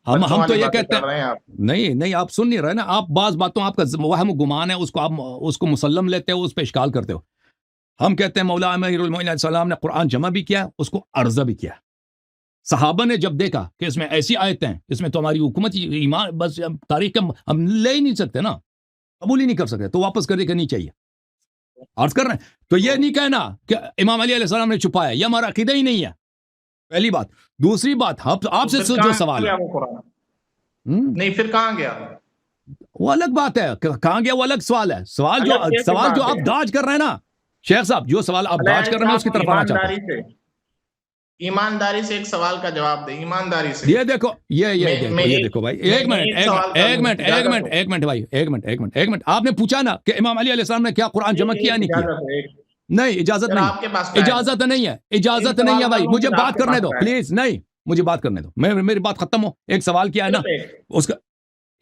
ہم تو یہ کہتے ہیں نہیں آپ سن نہیں رہے نا. آپ بعض باتوں آپ کا وہم و گمان ہے، آپ اس کو مسلم لیتے ہو، اس پہ اشکال کرتے ہو. ہم کہتے ہیں مولا امیر المومنین علیہ السلام نے قرآن جمع بھی کیا، اس کو عرضہ بھی کیا. صحابہ نے جب دیکھا کہ اس میں ایسی آیتیں، اس میں تو ہماری حکومت ایمان بس تاریخ کا ہم لے ہی نہیں سکتے نا، قبول ہی نہیں کر سکتے، تو واپس کرنے نہیں چاہیے. عرض کر رہے ہیں تو یہ نہیں کہنا کہ امام علی علیہ السلام نے چھپایا، یہ ہمارا عقیدہ ہی نہیں ہے. پہلی بات. دوسری بات، آپ سے جو سوال ہے نہیں پھر کہاں گیا وہ الگ بات ہے. کہاں گیا وہ الگ سوال ہے. سوال جو آپ داج کر رہے ہیں نا شیخ صاحب، جو سوال آپ داج کر رہے ہیں اس کی طرف آنا چاہتا ہوں. ایمانداری سے ایک سوال کا جواب دے، ایمانداری سے. یہ دیکھو یہ دیکھو بھائی، ایک منٹ. آپ نے پوچھا نا کہ امام علی علیہ السلام نے کیا قرآن جمع کیا نہیں کیا؟ نہیں، اجازت نہیں ہے بھائی. مجھے بات کرنے دو پلیز. نہیں، مجھے بات کرنے دو، میری بات ختم ہو. ایک سوال کیا ہے نا اس کا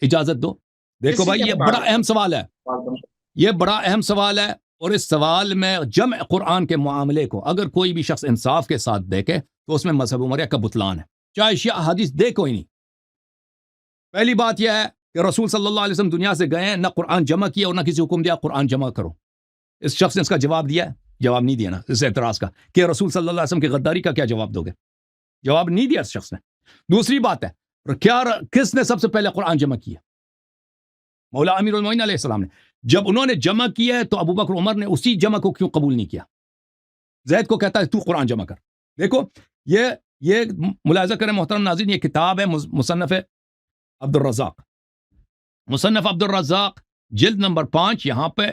اجازت دو. دیکھو بھائی یہ بڑا اہم سوال ہے، اور اس سوال میں جمع قرآن کے معاملے کو اگر کوئی بھی شخص انصاف کے ساتھ دیکھے تو اس میں مذہب عمریہ کا بطلان ہے. چاہے شیعہ حدیث دے کوئی نہیں. پہلی بات یہ ہے کہ رسول صلی اللہ علیہ وسلم دنیا سے گئے ہیں، نہ قرآن جمع کیا اور نہ کسی حکم دیا قرآن جمع کرو. اس شخص نے اس کا جواب دیا ہے؟ جواب نہیں دیا نا اس اعتراض کا کہ رسول صلی اللہ علیہ وسلم کی غداری کا کیا جواب دو گے؟ جواب نہیں دیا اس شخص نے. دوسری بات ہے کیا کس نے سب سے پہلے قرآن جمع کیا؟ مولا امیر المومنین علیہ السلام نے. جب انہوں نے جمع کیا ہے تو ابو بکر عمر نے اسی جمع کو کیوں قبول نہیں کیا؟ زید کو کہتا ہے تو قرآن جمع کر. دیکھو یہ ملاحظہ کریں محترم ناظرین، یہ کتاب ہے مصنف عبد الرزاق، مصنف عبد الرزاق جلد نمبر 5، یہاں پہ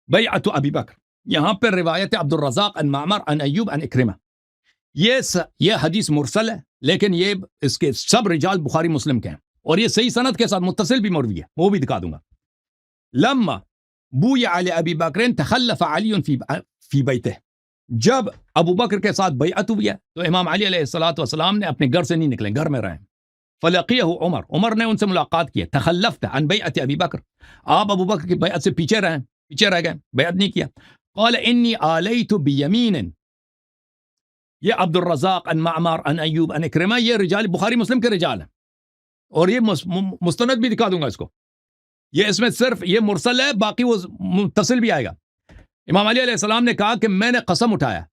بیعت ابی بکر، یہاں پہ روایت عبد الرزاق عن معمر عن ایوب عن اکرمہ. یہ حدیث مرسل ہے، لیکن یہ اس کے سب رجال بخاری مسلم کے ہیں، اور یہ صحیح سند کے ساتھ متصل بھی مروی ہے، وہ بھی دکھا دوں گا. لما بویع علی ابی بکر تخلف علی فی بیتہ، جب ابو بکر کے ساتھ بیعت ہوئی ہے تو امام علی علیہ السلام نے اپنے گھر سے نہیں نکلے، گھر میں رہے. فلقیہ عمر نے ان سے ملاقات کی. تخلفت عن بیعت ابی بکر، آپ ابو بکر کی بیعت سے پیچھے رہ گئے، بیعت نہیں کیا. قال انی آلیت بیمین، یہ عبد الرزاق عن معمر عن ایوب عن اکرمہ، یہ رجال بخاری مسلم کے رجال ہیں، اور یہ مستند بھی دکھا دوں گا اس کو. یہ اس میں صرف یہ مرسل ہے، باقی وہ متصل بھی آئے گا. امام علی علیہ السلام نے کہا کہ میں نے قسم اٹھایا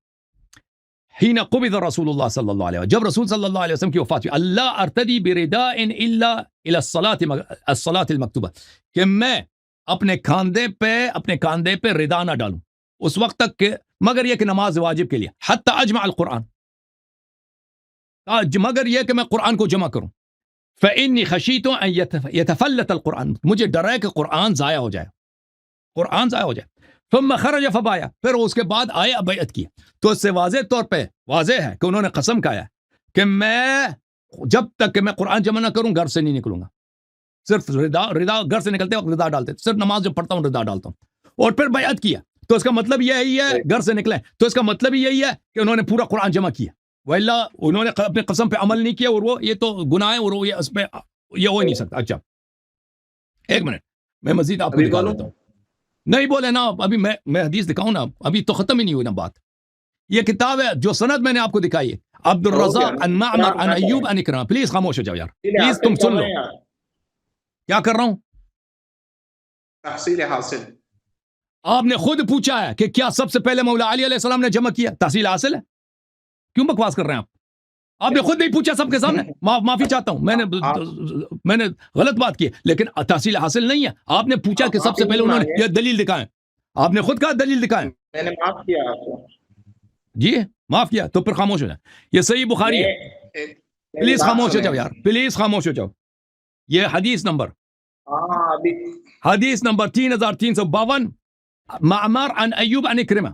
حین قبض رسول اللہ صلی اللہ علیہ وسلم، جب رسول صلی اللہ علیہ وسلم کی وفات ہوئی، اللہ ارتدی برداء الا الى الصلاۃ المکتوبہ، کہ میں اپنے کاندھے پہ ردا نہ ڈالوں اس وقت تک کہ مگر یہ کہ نماز واجب کے لیے، حتی اجمع القرآن، مگر یہ کہ میں قرآن کو جمع کروں. فإنی خشیت ان یتفلت القرآن، مجھے ڈر ہے کہ قرآن ضائع ہو جائے. ثم خرج فبایا، پھر اس کے بعد آئے بیعت کی. تو اس سے واضح طور پہ واضح ہے کہ انہوں نے قسم کھایا کہ میں جب تک کہ میں قرآن جمع نہ کروں گھر سے نہیں نکلوں گا. صرف ردا گھر سے نکلتے وقت ردا ڈالتے، صرف نماز جب پڑھتا ہوں ردا ڈالتا ہوں. اور پھر بیعت کیا، تو اس کا مطلب یہی ہے، گھر سے نکلے تو اس کا مطلب یہی ہے کہ انہوں نے پورا قرآن جمع کیا. وَإِلَّا انہوں نے اپنے قسم پہ عمل نہیں کیا، اور وہ یہ تو گناہ ہے، اور وہ اس پہ یہ ہو ہی نہیں سکتا. اچھا ایک منٹ، میں مزید آپ کو دکھا دیتا ہوں. نہیں بولے نا، ابھی میں حدیث دکھاؤں نا، ابھی تو ختم ہی نہیں ہوئی نا بات. یہ کتاب ہے جو سند میں نے آپ کو دکھائی ہے، عبد الرزاق عن معمر عن ایوب عن اکرمہ. پلیز خاموش ہو جاؤ یار، پلیز تم سن لو کیا کر رہا ہوں. تحصیل حاصل، آپ نے خود پوچھا ہے کہ کیا سب سے پہلے مولا علی علیہ السلام نے جمع کیا؟ تحصیل حاصل ہے، کیوں بکواس کر رہے ہیں آپ نے خود نہیں پوچھا سب کے سامنے. معافی چاہتا ہوں، میں نے غلط بات کی، لیکن تحصیل حاصل نہیں ہے. آپ نے پوچھا کہ سب سے پہلے انہوں نے یہ دلیل دکھائیں، آپ نے خود کہا دلیل دکھائیں. میں نے معاف کیا آپ کو. جی معاف کیا تو پھر خاموش ہو جائیں. یہ صحیح بخاری ہے، پلیز خاموش ہو جاؤ یار، پلیز خاموش ہو جاؤ. یہ حدیث نمبر 3352 معمر عن ایوب عن اکرمہ.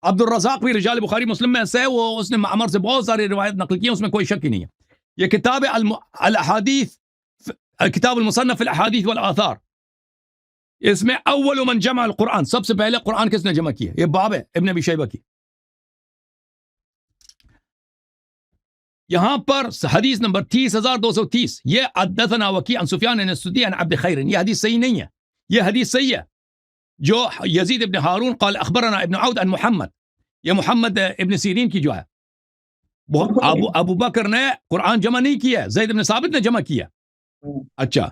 عبد الرزاق بھی رجال بخاری مسلم میں سے، وہ اس نے معمر سے بہت ساری روایت نقل کی ہیں، اس میں کوئی شک ہی نہیں ہے. یہ کتاب ہے الاحادیث، کتاب المصنف الاحادیث والآثار. اس میں اول من جمع القرآن، سب سے پہلے قرآن کس نے جمع کیا؟ یہ باب ہے ابن ابی شیبہ کی. یہاں پر حدیث نمبر 30230، یہ حدثنا وکیع عن سفیان عن السدی عن عبد خیر. یہ حدیث صحیح نہیں ہے، یہ حدیث صحیح ہے جو یزید ابن ہارون قال اخبرنا ابن عود عن محمد، یہ محمد ابن سیرین کی جو ہے. ابو بکر نے قرآن جمع نہیں کیا ہے، زید ابن ثابت نے جمع کیا. اچھا،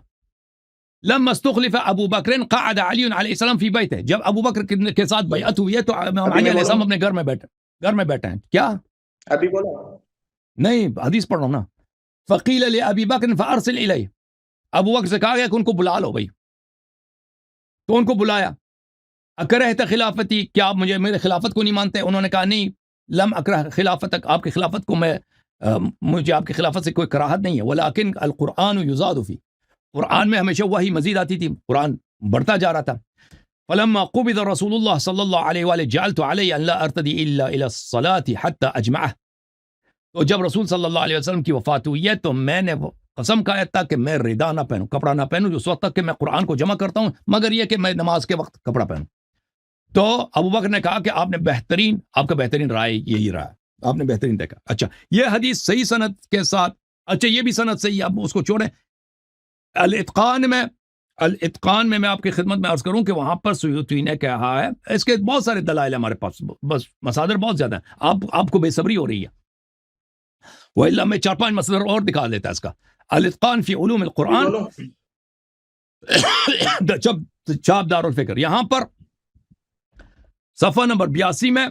لما استخلف ابو بکر قعد علی علیہ السلام فی بیتہ، جب ابو بکر کے ساتھ بیعت ہوئی ہے تو امام علی علیہ السلام اپنے گھر میں بیٹھے ہیں. کیا ابھی بولا نہیں، حدیث پڑھ رہا ہوں نا. فقیل لابی بکر فارسل الیہ، ابو بکر سے کہا گیا کہ ان کو بلا لو بھائی، تو ان کو بلایا. اکرہت خلافتی، کیا آپ میرے خلافت کو نہیں مانتے؟ انہوں نے کہا نہیں، لم اکرہ خلافتک، آپ کی خلافت کو مجھے آپ کی خلافت سے کوئی کراہت نہیں ہے. ولیکن القرآن یزاد فی، قرآن میں ہمیشہ وحی مزید آتی تھی، قرآن بڑھتا جا رہا تھا. فلما قبض رسول اللہ صلی اللہ علیہ وآلہ جعلت علی ان لا ارتدی الا الى الصلاة حتى اجمعہ. تو جب رسول صلی اللہ علیہ وسلم کی وفات ہوئی ہے تو میں نے قسم کھایا تھا کہ میں ردا نہ پہنوں، کپڑا نہ پہنوں اس وقت تک کہ میں قرآن کو جمع کرتا ہوں، مگر یہ کہ میں نماز کے وقت کپڑا پہنوں. تو ابو بکر نے کہا کہ آپ کا بہترین رائے یہی رہا، آپ نے بہترین دیکھا. اچھا، یہ حدیث صحیح سند کے ساتھ، اچھا یہ بھی سند صحیح، اب اس کو چھوڑیں. الاتقان میں میں آپ کی خدمت میں عرض کروں کہ وہاں پر سیوطی نے کہا ہے، اس کے بہت سارے دلائل ہمارے پاس، بس مصادر بہت زیادہ ہیں، آپ کو بے صبری ہو رہی ہے. وإلا میں 4-5 مصدر اور دکھا دیتا اس کا. الاتقان فی علوم القرآن چاپ دار الفکر، یہاں پر صفحہ نمبر 82 میں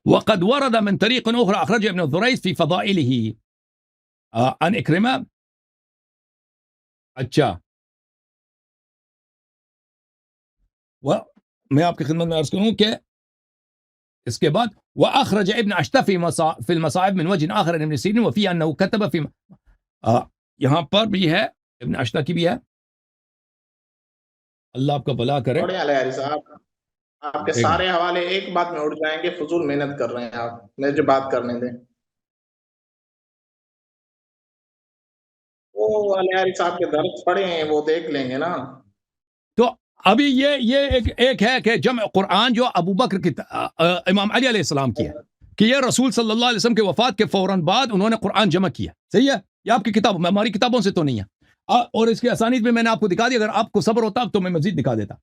وقد ورد من طریق اخرى اخرج ابن الدریس فی فضائلہ عن اکرمہ. اچھا میں آپ کی خدمت میں عرض کروں کہ اس کے بعد وأخرج ابن عشتہ في المصائب من وجه آخر ابن سیرین وفی انه كتب في یہاں پر بھی ہے ابن عشتہ کی بھی ہے. اللہ آپ کا بھلا کرے. آپ کے سارے حوالے ایک بات میں اڑ جائیں گے، فضول محنت کر رہے ہیں آپ، مجھے بات کرنے دیں. وہ علیہ صاحب کے درس پڑھے ہیں، وہ دیکھ لیں گے نا. تو ابھی یہ ایک ہے کہ جمع قرآن جو ابو بکر کی امام علی علیہ السلام کی ہے کہ یہ رسول صلی اللہ علیہ وسلم کے وفات کے فوراً بعد انہوں نے قرآن جمع کیا. صحیح ہے، یہ آپ کی کتاب، ہماری کتابوں سے تو نہیں ہے. اور اس کی اسانید میں نے آپ کو دکھا دی، اگر آپ کو صبر ہوتا تو میں مزید دکھا دیتا.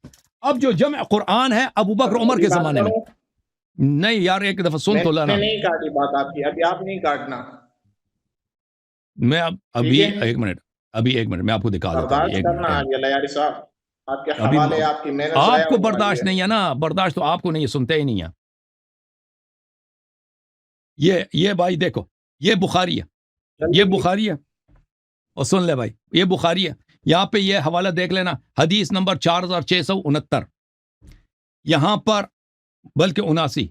اب جو جمع قرآن ہے ابو بکر عمر کے زمانے میں نہیں. یار ایک دفعہ سن تو لینا. نہیں کاٹی بات آپ کی، ابھی آپ نہیں کاٹنا. میں ابھی ایک منٹ میں آپ کو دکھا دیتا ہوں. آپ کے حوالے، آپ کی محنت آپ کو برداشت نہیں ہے نا، برداشت تو آپ کو نہیں ہے، سنتے ہی نہیں ہے. یہ بھائی دیکھو، یہ بخاری ہے، یہ بخاری ہے، اور سن لے بھائی، یہ بخاری ہے. یہاں پہ یہ حوالہ دیکھ لینا، حدیث نمبر 4669. یہاں پر بلکہ 79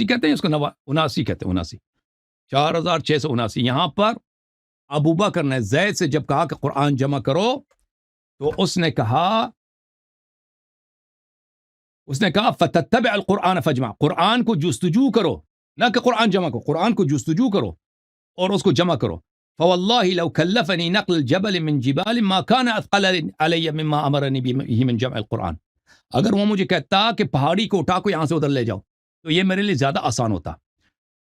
کہتے ہیں اس کو، 79 کہتے ہیں، 4679. یہاں پر ابو بکر نے زید سے جب کہا کہ قرآن جمع کرو تو اس نے کہا فتتبع القرآن فجمع، قرآن کو جستجو کرو، نہ کہ قرآن جمع کرو، قرآن کو جستجو کرو اور اس کو جمع کرو. فوالله لو كلفني نقل الجبل من جبال ما كان اثقل علي مما امرني به من جمع القرآن. اگر وہ مجھے کہتا کہ پہاڑی کو اٹھا کو یہاں سے ادھر لے جاؤ تو یہ میرے لیے زیادہ آسان ہوتا.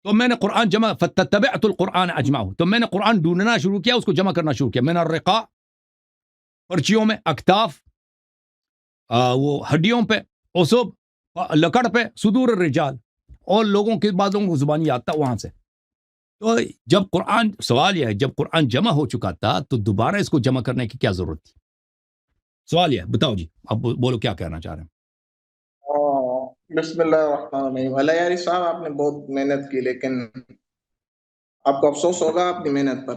تو میں نے قرآن جمع، فتتبعت القرآن اجمعه، تو میں نے قرآن ڈھونڈنا شروع کیا، اس کو جمع کرنا شروع کیا. میں نے الرقاء، پرچیوں میں، اکتاف، وہ ہڈیوں پہ، عصب، لکڑ پہ، صدور الرجال، اور لوگوں کے بعد لوگوں کو زبانی آتا وہاں سے. تو جب قرآن، سوال یہ ہے جب قرآن جمع ہو چکا تھا تو دوبارہ اس کو جمع کرنے کی کیا ضرورت تھی؟ سوال یہ ہے، بتاؤ جی، آپ بولو کیا کہنا چاہ رہے ہیں. بسم اللہ الرحمن الرحیم. علیہ صاحب آپ نے بہت محنت کی، لیکن آپ کو افسوس ہوگا اپنی محنت پر.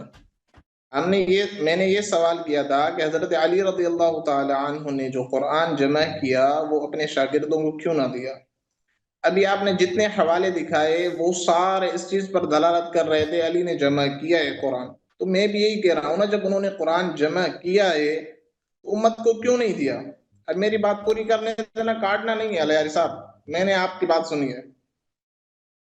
میں نے یہ سوال کیا تھا کہ حضرت علی رضی اللہ تعالی عنہ نے جو قرآن جمع کیا وہ اپنے شاگردوں کو کیوں نہ دیا؟ ابھی آپ نے جتنے حوالے دکھائے وہ سارے اس چیز پر دلالت کر رہے تھے علی نے جمع کیا ہے قرآن. تو میں بھی یہی کہہ رہا ہوں نا، جب انہوں نے قرآن جمع کیا ہے تو امت کو کیوں نہیں دیا؟ اب میری بات پوری کرنے دینا، کاٹنا نہیں ہے. علیہ صاحب میں نے آپ کی بات سنی ہے.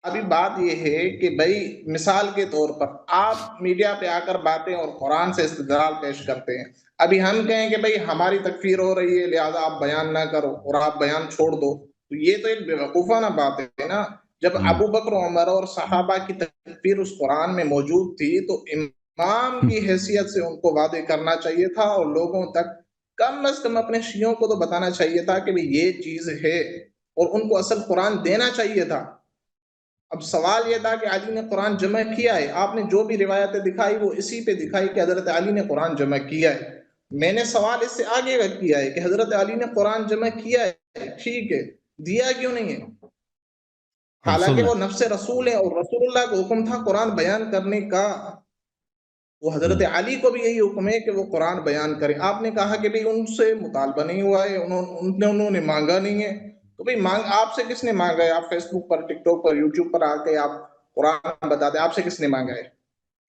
ابھی بات یہ ہے کہ بھائی مثال کے طور پر آپ میڈیا پہ آ کر باتیں اور قرآن سے استدلال پیش کرتے ہیں. ابھی ہم کہیں کہ بھائی ہماری تکفیر ہو رہی ہے لہذا آپ بیان نہ کرو اور آپ بیان چھوڑ دو، تو یہ تو ایک بیوقوفانہ بات ہے نا. جب ابو بکر عمر اور صحابہ کی تکفیر اس قرآن میں موجود تھی تو امام کی حیثیت سے ان کو واضح کرنا چاہیے تھا اور لوگوں تک کم از کم اپنے شیعوں کو تو بتانا چاہیے تھا کہ یہ چیز ہے اور ان کو اصل قرآن دینا چاہیے تھا. اب سوال یہ تھا کہ علی نے قرآن جمع کیا ہے. آپ نے جو بھی روایتیں دکھائی وہ اسی پہ دکھائی کہ حضرت علی نے قرآن جمع کیا ہے. میں نے سوال اس سے آگے کیا ہے کہ حضرت علی نے قرآن جمع کیا ہے، ٹھیک ہے، دیا کیوں نہیں ہے؟ حالانکہ وہ نفس رسول ہے اور رسول اللہ کو حکم تھا قرآن بیان کرنے کا. وہ حضرت علی کو بھی یہی حکم ہے کہ وہ قرآن بیان کرے. آپ نے کہا کہ بھئی ان سے مطالبہ نہیں ہوا ہے، انہوں نے مانگا نہیں ہے. تو بھئی آپ سے کس نے مانگا ہے؟ آپ فیس بک پر، ٹک ٹاک پر، یوٹیوب پر آ کے آپ قرآن بتاتے ہیں، آپ سے کس نے مانگا ہے؟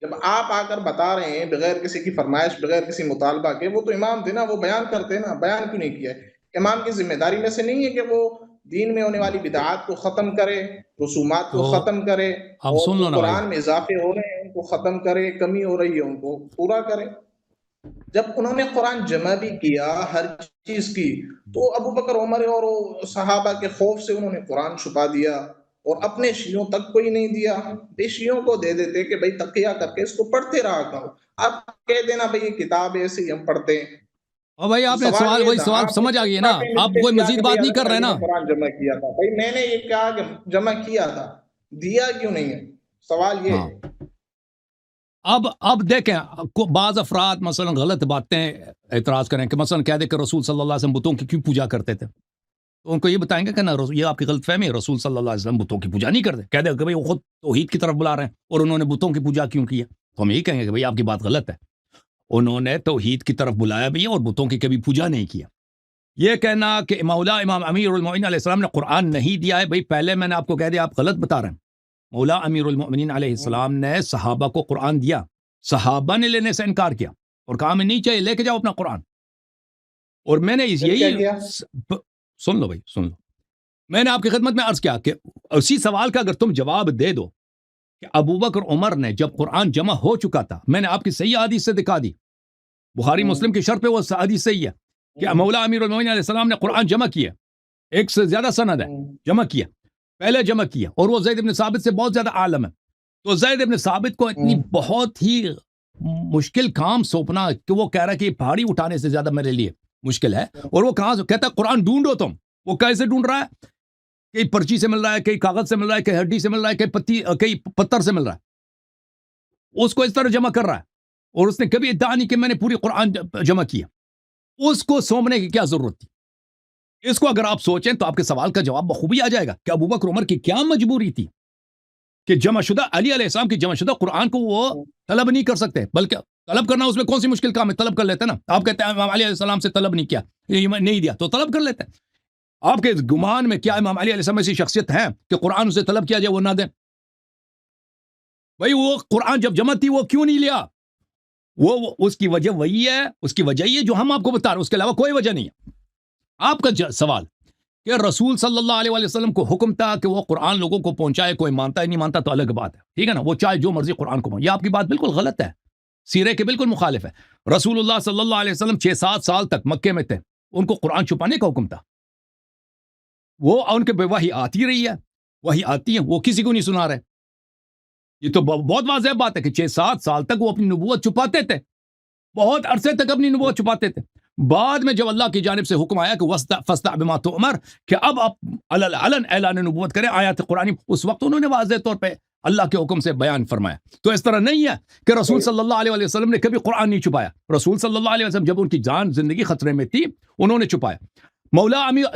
جب آپ آ کر بتا رہے ہیں بغیر کسی کی فرمائش، بغیر کسی مطالبہ کے، وہ تو امام تھے نا، وہ بیان کرتے نا. بیان کیوں نہیں کیا ہے؟ امام کی ذمہ داری میں سے نہیں ہے کہ وہ دین میں ہونے والی بدعات کو ختم کرے، رسومات کو ختم کرے، اور قرآن میں اضافے ہو رہے ہیں ان کو ختم کرے، کمی ہو رہی ہے ان کو پورا کرے. جب انہوں نے قرآن جمع بھی کیا ہر چیز کی تو ابو بکر عمر اور صحابہ کے خوف سے انہوں نے قرآن چھپا دیا اور اپنے شیعوں تک کوئی نہیں دیا. بے شیعوں کو دے دیتے کہ بھئی تقیہ کر کے اس کو پڑھتے رہا کرو. آپ کہہ دینا بھئی یہ کتاب ایسے ہی ہم پڑھتے ہیں. اور بھائی آپ نے وہی سوال سمجھ آ گئی نا، آپ کوئی مزید بات نہیں کر رہے نا. قرآن جمع کیا تھا بھائی، میں نے یہ کہا کہ جمع کیا تھا، دیا کیوں نہیں ہے، سوال یہ ہاں ہے۔ اب دیکھیں بعض افراد مثلا غلط باتیں اعتراض کریں کہ مثلا کہہ دے کہ رسول صلی اللہ علیہ وسلم بتوں کی کیوں پوجا کرتے تھے، تو ان کو یہ بتائیں گے کہ نا یہ آپ کی غلط فہمی ہے، رسول صلی اللہ علیہ وسلم بتوں کی پوجا نہیں کرتے، کہہ دے کہ بھائی وہ خود توحید کی طرف بلا رہے ہیں اور انہوں نے بتوں کی پوجا کیوں کی ہے، تو ہم یہی کہیں گے کہ بھائی آپ کی بات غلط ہے، انہوں نے توحید کی طرف بلایا بھی ہے اور بتوں کی کبھی پوجا نہیں کیا۔ یہ کہنا کہ مولا امام امیر المومنین علیہ السلام نے قرآن نہیں دیا ہے، بھائی پہلے میں نے آپ کو کہہ دیا آپ غلط بتا رہے ہیں، مولا امیر المومنین علیہ السلام نے صحابہ کو قرآن دیا، صحابہ نے لینے سے انکار کیا اور کہا میں نہیں چاہیے، لے کے جاؤ اپنا قرآن، اور میں نے پھر کیا یہی کیا؟ سن لو بھائی سن لو، میں نے آپ کی خدمت میں عرض کیا کہ اسی سوال کا اگر تم جواب دے دو کہ ابو بکر عمر نے جب قرآن جمع ہو چکا تھا، میں نے آپ کی صحیح حدیث سے دکھا دی، بخاری مسلم کی شرط پہ وہ حدیث صحیح ہے کہ مولا امیر المومنین علیہ السلام نے قرآن جمع کیا، ایک سے زیادہ سند ہے، جمع کیا، پہلے جمع کیا، اور وہ زید بن ثابت سے بہت زیادہ عالم ہے، تو زید بن ثابت کو اتنی بہت ہی مشکل کام سونپنا کہ وہ کہہ رہا ہے کہ پہاڑی اٹھانے سے زیادہ میرے لیے مشکل ہے، اور وہ کہاں سے کہتا ہے قرآن ڈھونڈو تم، وہ کیسے ڈھونڈ رہا ہے، کئی پرچی سے مل رہا ہے، کئی کاغذ سے مل رہا ہے، کئی ہڈی سے مل رہا ہے، کئی پتھر سے مل رہا ہے، اس کو اس طرح جمع کر رہا ہے، اور اس نے کبھی ادعا نہیں کہ میں نے پوری قرآن جمع کیا، اس کو سونپنے کی کیا ضرورت تھی؟ اس کو اگر آپ سوچیں تو آپ کے سوال کا جواب بخوبی آ جائے گا کہ ابو بکر عمر کی کیا مجبوری تھی کہ جمع شدہ علی علیہ السلام کی جمع شدہ قرآن کو وہ طلب نہیں کر سکتے، بلکہ طلب کرنا اس میں کون سی مشکل کام ہے، طلب کر لیتے نا، آپ کہتے ہیں امام علی علیہ السلام سے طلب نہیں کیا، نہیں دیا تو طلب کر لیتے، آپ کے گمان میں کیا امام علی علیہ السلام ایسی شخصیت ہے کہ قرآن اسے طلب کیا جائے وہ نہ دیں؟ بھائی وہ قرآن جب جمع تھی وہ کیوں نہیں لیا؟ وہ اس کی وجہ وہی ہے، اس کی وجہ یہ جو ہم آپ کو بتا رہے ہیں، اس کے علاوہ کوئی وجہ نہیں ہے۔ آپ کا سوال کہ رسول صلی اللہ علیہ وسلم کو حکم تھا کہ وہ قرآن لوگوں کو پہنچائے، کوئی مانتا ہے نہیں مانتا تو الگ بات ہے، ٹھیک ہے نا، وہ چاہے جو مرضی قرآن کو پہنچائے، یہ آپ کی بات بالکل غلط ہے، سیرے کے بالکل مخالف ہے۔ رسول اللہ صلی اللہ علیہ وسلم 6-7 سال تک مکے میں تھے، ان کو قرآن چھپانے کا حکم تھا، وہ ان کے وحی آتی رہی ہے، وحی آتی ہے، وہ کسی کو نہیں سنا رہے، یہ تو بہت واضح بات ہے کہ 6-7 سال تک وہ اپنی نبوت چھپاتے تھے، بہت عرصے تک اپنی نبوت چھپاتے تھے، بعد میں جب اللہ کی جانب سے حکم آیا کہ فاصدع بما تؤمر کہ اب آپ علن اعلان نبوت کریں آیات قرآنی، اس وقت انہوں نے واضح طور پہ اللہ کے حکم سے بیان فرمایا۔ تو اس طرح نہیں ہے کہ رسول صلی اللہ علیہ وسلم نے کبھی قرآن نہیں چھپایا، رسول صلی اللہ علیہ وسلم جب ان کی جان زندگی خطرے میں تھی انہوں نے چھپایا۔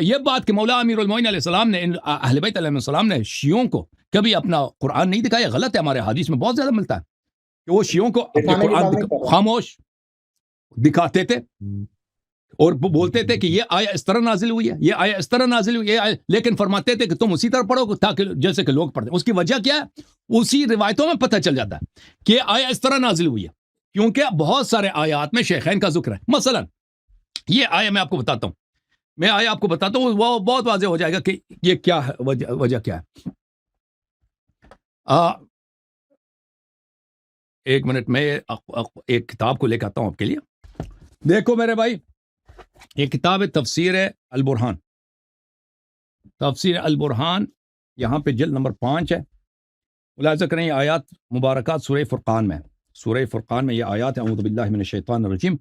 یہ بات کہ مولا امیر المومنین علیہ السلام نے اہل بیت علیہ السلام نے شیعوں کو کبھی اپنا قرآن نہیں دکھایا، غلط ہے، ہمارے حدیث میں بہت زیادہ ملتا ہے کہ وہ شیعوں کو اپنے قرآن خاموش دکھاتے تھے اور بولتے تھے کہ یہ آیا اس طرح نازل ہوئی ہے، یہ آیا اس طرح نازل ہوئی ہے، لیکن فرماتے تھے کہ تم اسی طرح پڑھو تاکہ جیسے کہ لوگ پڑھتے ہیں۔ اس کی وجہ کیا ہے؟ اسی روایتوں میں پتہ چل جاتا ہے کہ آیا اس طرح نازل ہوئی ہے، کیونکہ بہت سارے آیات میں شیخین کا ذکر ہے۔ مثلا یہ آیا میں آپ کو بتاتا ہوں، وہ بہت واضح ہو جائے گا کہ یہ کیا ہے، وجہ کیا ہے۔ ایک منٹ میں ایک کتاب کو لے کے آتا ہوں آپ کے لیے، دیکھو میرے بھائی، یہ کتاب ہے تفسیر البرہان، تفسیر البرہان، یہاں پہ جلد نمبر 5 ہے، ملاحظہ کریں یہ آیات مبارکات سورہ فرقان میں، سورہ فرقان میں یہ آیات ہیں، اعوذ باللہ من الشیطان الرجیم،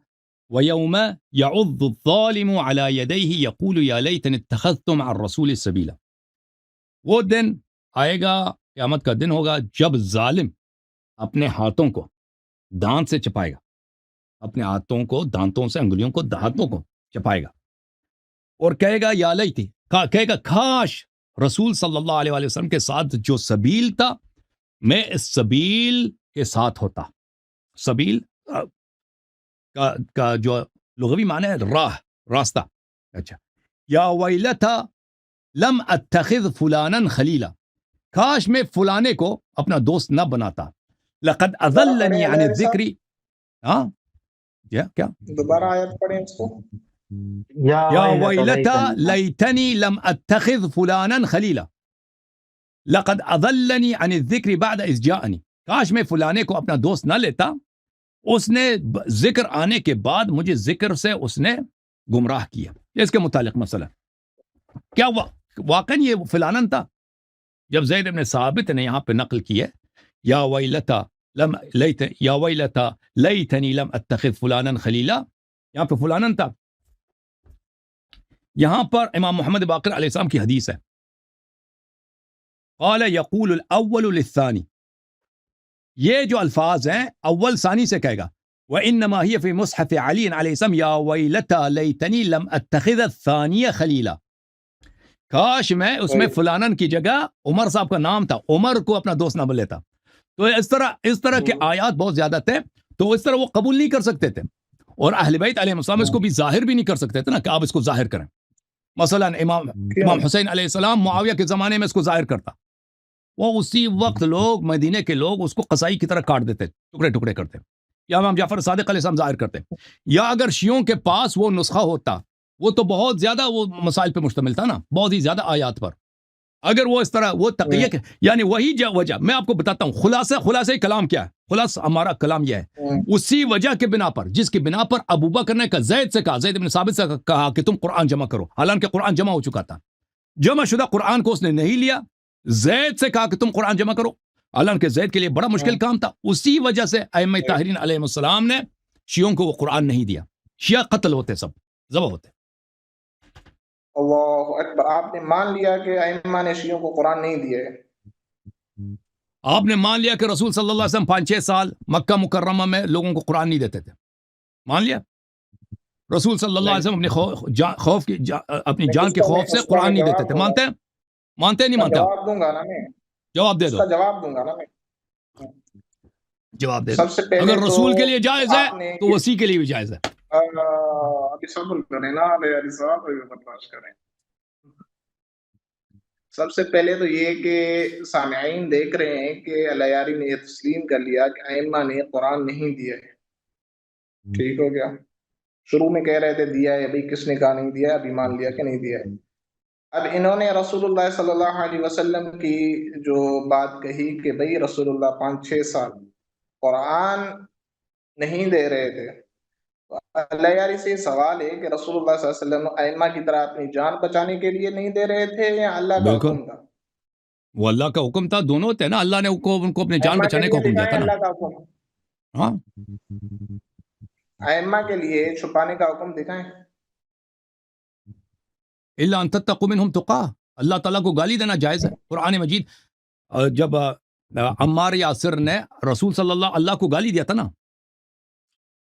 وَيَوْمَ يَعُضُّ الظَّالِمُ عَلَى يَدَيْهِ يَقُولُ يَا لَيْتَنِي اتَّخَذْتُ مَعَ الرَّسُولِ سَبِيلًا، وہ دن آئے گا، قیامت کا دن ہوگا جب ظالم اپنے ہاتھوں کو دانت سے چپائے گا، اپنے ہاتھوں کو دانتوں سے، انگلیوں کو ہاتھوں کو چپائے گا اور کہے گا یا لیتی، کہے گا کاش رسول صلی اللہ علیہ وسلم کے ساتھ جو سبیل تھا میں اس سبیل کے ساتھ ہوتا۔ سبیل کا جو لغوی معنی ہے راہ، راستہ، اچھا، یا ویلتا لم اتخذ فلانا خلیلا، کاش میں فلانے کو اپنا دوست نہ بناتا، لقد اضلنی عن الذکر، ہاں کیا دوبارہ آیت پڑھیں اس کو، یا ویلتا لیتنی لم اتخذ فلانا خلیلا لقد اضلنی عن الذکر بعد اذ جاءنی، کاش میں فلانے کو اپنا دوست نہ لیتا، اس نے ذکر آنے کے بعد مجھے ذکر سے اس نے گمراہ کیا۔ اس کے متعلق مسئلہ کیا واقعا یہ فلانن تھا؟ جب زید بن ثابت نے یہاں پہ نقل کی ہے یا ویلتا لیتنی لم اتخذ فلانا خلیلا، یہاں پہ فلانن تھا، یہاں پر امام محمد باقر علیہ السلام کی حدیث ہے، قال یقول الاول للثانی، یہ جو الفاظ ہیں اول ثانی سے کہے گا، وانما هي في مصحف علی علیہ السلام یا ویلتا لیتنی لم اتخذ الثانی خلیلا، کاش میں اس میں فلانن کی جگہ عمر صاحب کا نام تھا، عمر کو اپنا دوست نہ لیتا. تو اس طرح کے آیات بہت زیادہ تھے، تو اس طرح وہ قبول نہیں کر سکتے تھے، اور اہل بیت علیہ السلام اس کو بھی ظاہر بھی نہیں کر سکتے تھے نا کہ آپ اس کو ظاہر کریں. مثلا امام حسین علیہ السلام معاویہ کے زمانے میں اس کو ظاہر کرتا، وہ اسی وقت لوگ مدینے کے لوگ اس کو قصائی کی طرح کاٹ دیتے، ٹکڑے ٹکڑے کرتے، یا امام جعفر صادق علیہ السلام ظاہر کرتے. یا اگر شیعوں کے پاس وہ نسخہ ہوتا، وہ تو بہت زیادہ وہ مسائل پہ مشتمل تھا نا، بہت ہی زیادہ آیات پر، اگر وہ اس طرح وہ تقیہ یعنی وہی وجہ میں آپ کو بتاتا ہوں. خلاصہ کلام کیا ہے؟ خلاصہ ہمارا کلام یہ ہے، اسی وجہ کے بنا پر، جس کی بنا پر ابو بکر نے زید سے کہا، زید بن ثابت سے کہا کہ تم قرآن جمع کرو، حالانکہ قرآن جمع ہو چکا تھا، جمع شدہ قرآن کو اس نے نہیں لیا. زید سے کہا کہ تم قرآن جمع کرو، حالانکہ زید کے لیے بڑا مشکل کام تھا. اسی وجہ سے ائمہ طاہرین علیہ السلام نے شیعوں کو وہ قرآن نہیں دیا. شیعہ قتل ہوتے، سب ذبح ہوتے. اللہ اکبر. آپ نے مان لیا کہ ائمہ نے شیعوں کو قرآن نہیں دیا ہے؟ آپ نے مان لیا کہ رسول صلی اللہ علیہ وسلم 5-6 سال مکہ مکرمہ میں لوگوں کو قرآن نہیں دیتے تھے؟ مان لیا؟ رسول صلی اللہ علیہ وسلم اپنی جان کے خوف سے قرآن نہیں دیتے تھے؟ مانتے ہیں نہیں مانتے؟ جواب دوں گا نا میں، جواب دے دو. جواب دوں گا نا میں، جواب دے دو. اگر رسول کے لیے جائز ہے تو وسیع کے لیے بھی جائز ہے. ابھی صبر کریں نا علی صاحب، برداشت کریں. سب سے پہلے تو یہ کہ سامعین دیکھ رہے ہیں کہ الیاری نے یہ تسلیم کر لیا کہ ائمہ نے قرآن نہیں دیا ہے. ٹھیک ہو گیا. شروع میں کہہ رہے تھے دیا ہے، ابھی کس نے کہا نہیں دیا ہے؟ ابھی مان لیا کہ نہیں دیا ہے. اب انہوں نے رسول اللہ صلی اللہ علیہ وسلم کی جو بات کہی کہ بھئی رسول اللہ 5-6 سال قرآن نہیں دے رہے تھے، الیاری سے سوال ہے کہ رسول اللہ صلی اللہ علیہ وسلم ائمہ کی طرح اپنی جان بچانے کے لیے نہیں دے رہے تھے یا اللہ کا حکم تھا؟ وہ اللہ کا حکم تھا، دونوں تھے نا. اللہ نے ان کو اپنی جان بچانے کا حکم دیا تھا نا. اللہ کا حکم، ہاں، ائمہ کے لیے چھپانے کا حکم دکھائیں. الا ان تتقوا منهم تقا، اللہ تعالیٰ کو گالی دینا جائز ہے. قرآن مجید جب عمار یاسر نے رسول صلی اللہ کو گالی دیا تھا نا،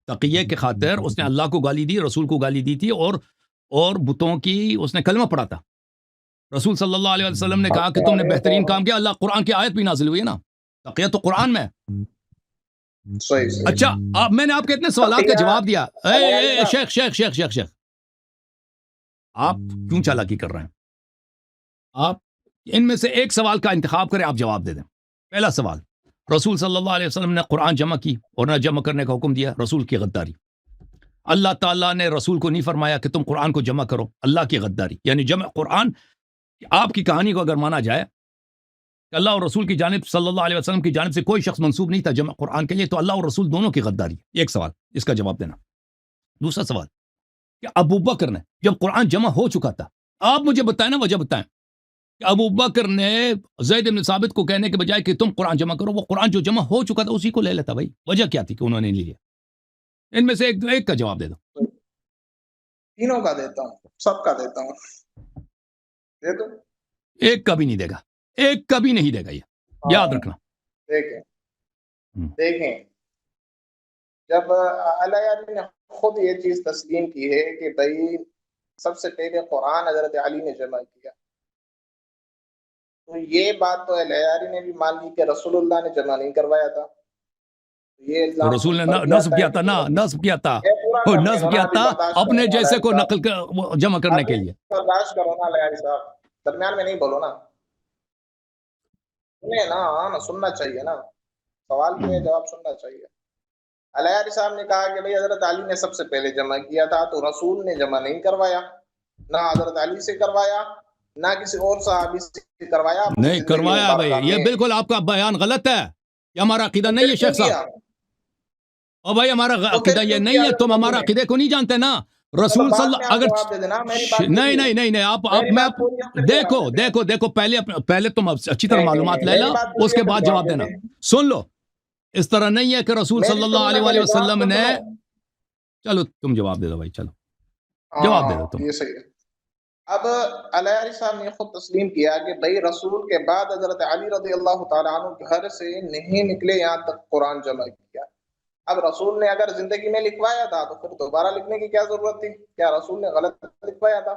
تقیہ کے خاطر اس نے اللہ کو گالی دی، رسول کو گالی دی تھی، اور بتوں کی اس نے کلمہ پڑھا تھا. رسول صلی اللہ علیہ وسلم نے کہا کہ تم نے بہترین کام کیا. اللہ قرآن کی آیت بھی نازل ہوئی ہے نا، تقیہ تو قرآن میں. اچھا، میں نے آپ کے اتنے سوالات کا جواب دیا. شیخ آپ کیوں چالاکی کر رہے ہیں؟ آپ ان میں سے ایک سوال کا انتخاب کریں، آپ جواب دے دیں. پہلا سوال، رسول صلی اللہ علیہ وسلم نے قرآن جمع کی اور نہ جمع کرنے کا حکم دیا، رسول کی غداری. اللہ تعالیٰ نے رسول کو نہیں فرمایا کہ تم قرآن کو جمع کرو، اللہ کی غداری. یعنی جمع قرآن، آپ کی کہانی کو اگر مانا جائے کہ اللہ اور رسول کی جانب صلی اللہ علیہ وسلم کی جانب سے کوئی شخص منسوب نہیں تھا جمع قرآن کے لیے، تو اللہ اور رسول دونوں کی غداری. ایک سوال، اس کا جواب دینا. دوسرا سوال کہ ابو بکر نے جب قرآن جمع ہو چکا تھا، آپ مجھے بتائیں نا، وجہ بتائیں کہ ابو بکر نے زید بن ثابت کو کہنے کے بجائے کہ تم قرآن جمع کرو، وہ قرآن جو جمع ہو چکا تھا اسی کو لے لیتا. بھائی وجہ کیا تھی کہ انہوں نے نہیں لیا؟ ان میں سے ایک کا جواب دے دو. تینوں کا دیتا ہوں، سب کا دیتا ہوں. دے دو. ایک کا بھی نہیں دے گا، ایک کا بھی نہیں دے گا، یہ یاد رکھنا. دیکھیں جب علی نے خود یہ چیز تسلیم کی ہے کہ بھائی سب سے پہلے قرآن حضرت علی نے جمع کیا، تو یہ بات تو علی نے بھی مان لی کہ رسول اللہ نے جمع نہیں کروایا تھا. تو رسول نے نصب کیا تھا نا، نصب کیا تھا اپنے جیسے کو نقل جمع کرنے کے لیے. برداشت کرو نا علی صاحب، درمیان میں نہیں بولو نا، سننا چاہیے نا، سوال کے جواب سننا چاہیے. علی صاحب نے کہا کہ بھئی حضرت علی نے سب سے پہلے جمع کیا تھا، تو رسول نے جمع نہیں کروایا، نہ حضرت علی سے کروایا نہ کسی اور صحابی سے کروایا. نہیں کروایا بھائی، یہ بالکل آپ کا بیان غلط ہے، یہ ہمارا عقیدہ نہیں ہے شیخ صاحب. اور بھائی ہمارا عقیدہ یہ نہیں ہے، تم ہمارا عقیدے کو نہیں جانتے نا. رسول صلی اللہ اگر نہیں آپ دیکھو پہلے تم اچھی طرح معلومات لے لو، اس کے بعد جواب دینا. سن لو، اس طرح نہیں ہے کہ رسول صلی اللہ علیہ وسلم نے، چلو تم جواب دے دو بھائی، چلو جواب دے دو تم. اب علیہ صاحب نے خود تسلیم کیا کہ بھائی رسول کے بعد حضرت علی رضی اللہ تعالیٰ عنہ گھر سے نہیں نکلے یہاں تک قرآن جمع کیا. اب رسول نے اگر زندگی میں لکھوایا تھا تو پھر دوبارہ لکھنے کی کیا ضرورت تھی؟ کیا رسول نے غلط لکھوایا تھا؟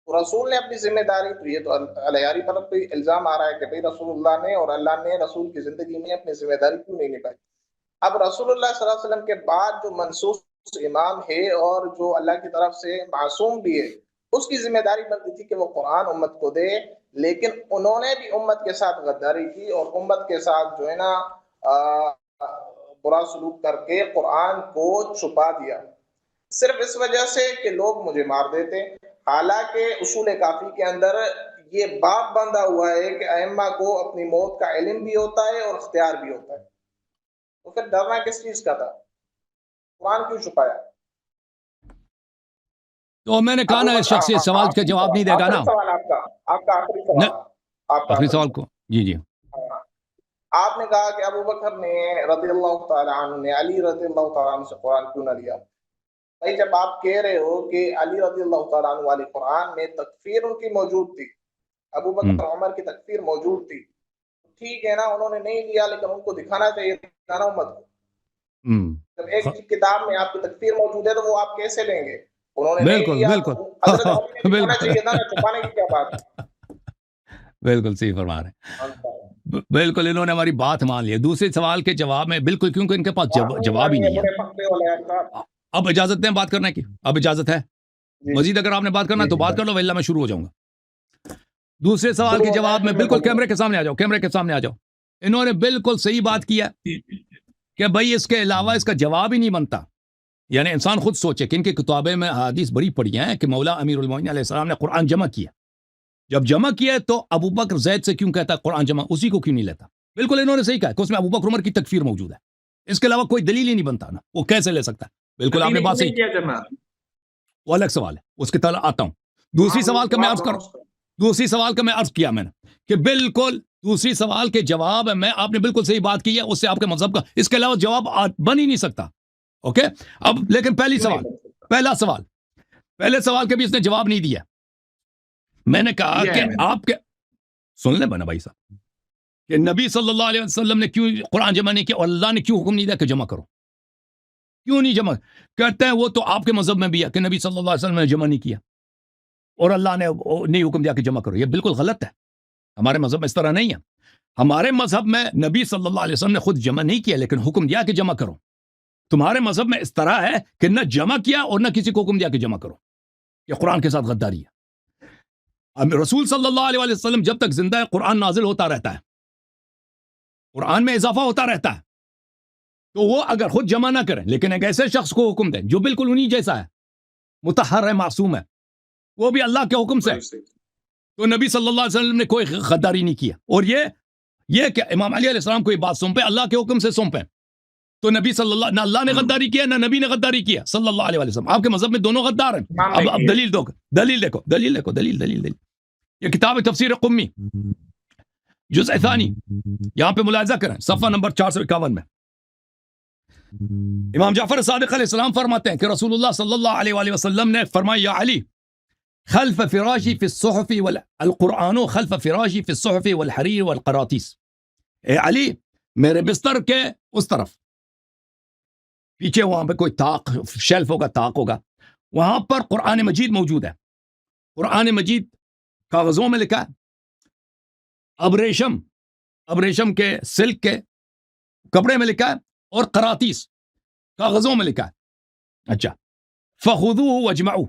رسول نے اپنی ذمہ داری, تو یہ تو علیاری پر کوئی الزام آ رہا ہے کہ بھائی رسول اللہ نے اور اللہ نے رسول کی زندگی میں اپنی ذمہ داری کیوں نہیں نبھائی. اب رسول اللہ صلی اللہ علیہ وسلم کے بعد جو منصوص امام ہے اور جو اللہ کی طرف سے معصوم بھی ہے, اس کی ذمہ داری بنتی تھی کہ وہ قرآن امت کو دے, لیکن انہوں نے بھی امت کے ساتھ غداری کی اور امت کے ساتھ جو ہے نا برا سلوک کر کے قرآن کو چھپا دیا, صرف اس وجہ سے کہ لوگ مجھے مار دیتے. حالانکہ اصول کافی کے اندر یہ باب بندھا ہوا ہے کہ ائمہ کو اپنی موت کا علم بھی ہوتا ہے اور اختیار بھی ہوتا ہے, تو پھر ڈرنا کس چیز کا تھا؟ قرآن کیوں چھپایا؟ تو میں نے کہا نا اس شخص اس سوال کا جواب نہیں دے گا نا. سوال آپ کا آخری سوال, آخری سوال کو جی جی آپ نے کہا کہ ابو بکر نے رضی اللہ تعالیٰ عنہ نے علی رضی اللہ تعالیٰ عنہ سے قرآن کیوں نہ لیا؟ بھائی جب آپ کہہ رہے ہو کہ علی رضی اللہ تعالیٰ عنہ والی قرآن میں تکفیر ان کی موجود تھی, ابو بکر عمر کی تکفیر موجود تھی, ٹھیک ہے نا, انہوں نے نہیں لیا لیکن ان کو دکھانا چاہیے تھا نا امت کو. جب ایک کتاب میں آپ کی تکفیر موجود ہے تو وہ آپ کیسے لیں گے؟ انہوں نے نہیں لیا, حضرت علی نے دکھانا چاہیے تھا نا, چھپانے کی کیا بات ہے؟ بالکل صحیح فرما رہے ہیں, بالکل انہوں نے ہماری بات مان لی. دوسرے سوال کے جواب میں بالکل, کیونکہ ان کے پاس جواب ہی نہیں ہے. اب اجازت دیں بات کرنے کی؟ اب اجازت ہے؟ مزید اگر آپ نے بات کرنا تو بات کر لو, ویلا میں شروع ہو جاؤں گا. دوسرے سوال کے جواب میں بالکل کیمرے کے سامنے آ جاؤ, کیمرے کے سامنے آ جاؤ. انہوں نے بالکل صحیح بات کیا کہ بھائی اس کے علاوہ اس کا جواب ہی نہیں بنتا. یعنی انسان خود سوچے کہ ان کی کتابیں میں حدیث بڑی پڑھی ہیں کہ مولا امیر المومنین علیہ السلام نے قرآن جمع کیا. جب جمع کیا تو ابو بکر زید سے کیوں کہتا ہے قرآن جمع, اسی کو کیوں نہیں لیتا؟ بالکل انہوں نے صحیح کہا کہ اس میں ابو بکر عمر کی تکفیر موجود ہے, اس کے علاوہ کوئی دلیل ہی نہیں بنتا نا, وہ کیسے لے سکتا ہے؟ بالکل آپ نے بات صحیح کی, وہ الگ سوال ہے, اس کے تعلق آتا ہوں. دوسری سوال کا میں عرض کیا میں نے کہ بالکل دوسری سوال کے جواب میں آپ نے بالکل صحیح بات کی ہے, اس سے آپ کے مذہب کا اس کے علاوہ جواب بن ہی نہیں سکتا. اوکے, اب لیکن پہلے سوال کے بھی اس نے جواب نہیں دیا. میں نے کہا کہ آپ کے سن لیں بنا بھائی صاحب کہ نبی صلی اللہ علیہ وسلم نے کیوں قرآن جمع نہیں کیا اور اللہ نے کیوں حکم نہیں دیا کہ جمع کرو؟ کیوں نہیں جمع؟ کہتے ہیں وہ تو آپ کے مذہب میں بھی ہے کہ نبی صلی اللہ علیہ وسلم نے جمع نہیں کیا اور اللہ نے نہیں حکم دیا کہ جمع کرو. یہ بالکل غلط ہے. ہمارے مذہب میں اس طرح نہیں ہے. ہمارے مذہب میں نبی صلی اللہ علیہ وسلم نے خود جمع نہیں کیا لیکن حکم دیا کہ جمع کرو. تمہارے مذہب میں اس طرح ہے کہ نہ جمع کیا اور نہ کسی کو حکم دیا کہ جمع کرو. یہ قرآن کے ساتھ غداری ہے. رسول صلی اللہ علیہ وسلم جب تک زندہ ہے قرآن نازل ہوتا رہتا ہے, قرآن میں اضافہ ہوتا رہتا ہے. تو وہ اگر خود جمع نہ کریں لیکن ایک ایسے شخص کو حکم دیں جو بالکل انہی جیسا ہے, مطہر ہے, معصوم ہے, وہ بھی اللہ کے حکم سے, تو نبی صلی اللہ علیہ وسلم نے کوئی غداری نہیں کیا. اور یہ کہ امام علی علیہ السلام کو یہ بات سونپے, اللہ کے حکم سے سونپے, تو نبی صلی اللہ, نہ اللہ نے غداری کیا نہ نبی نے غداری کیا صلی اللہ علیہ وسلم. آپ کے مذہب میں دونوں غدار ہیں. اب دلیل دیکھو. یہ کتاب تفسیر قمی جزء ثانی, یہاں پہ ملاحظہ کریں صفحہ نمبر 451 میں امام جعفر صادق علیہ السلام فرماتے ہیں کہ رسول اللہ صلی اللہ علیہ وآلہ وسلم نے فرمایا, یا علی خلف فراشی فی الصحف والقرآن خلف فراشی فی الصحف والحریر والقراطیس. اے علی میرے بستر کے اس طرف پیچھے وہاں پہ کوئی طاق شیلف ہوگا, طاق ہوگا, وہاں پر قرآن مجید موجود ہے. قرآن مجید کاغذوں میں لکھا ہے, ابریشم کے سلک کے کپڑے میں لکھا ہے, اور قراطیس کاغذوں میں لکھا ہے. اچھا, فخذوه واجمعوه,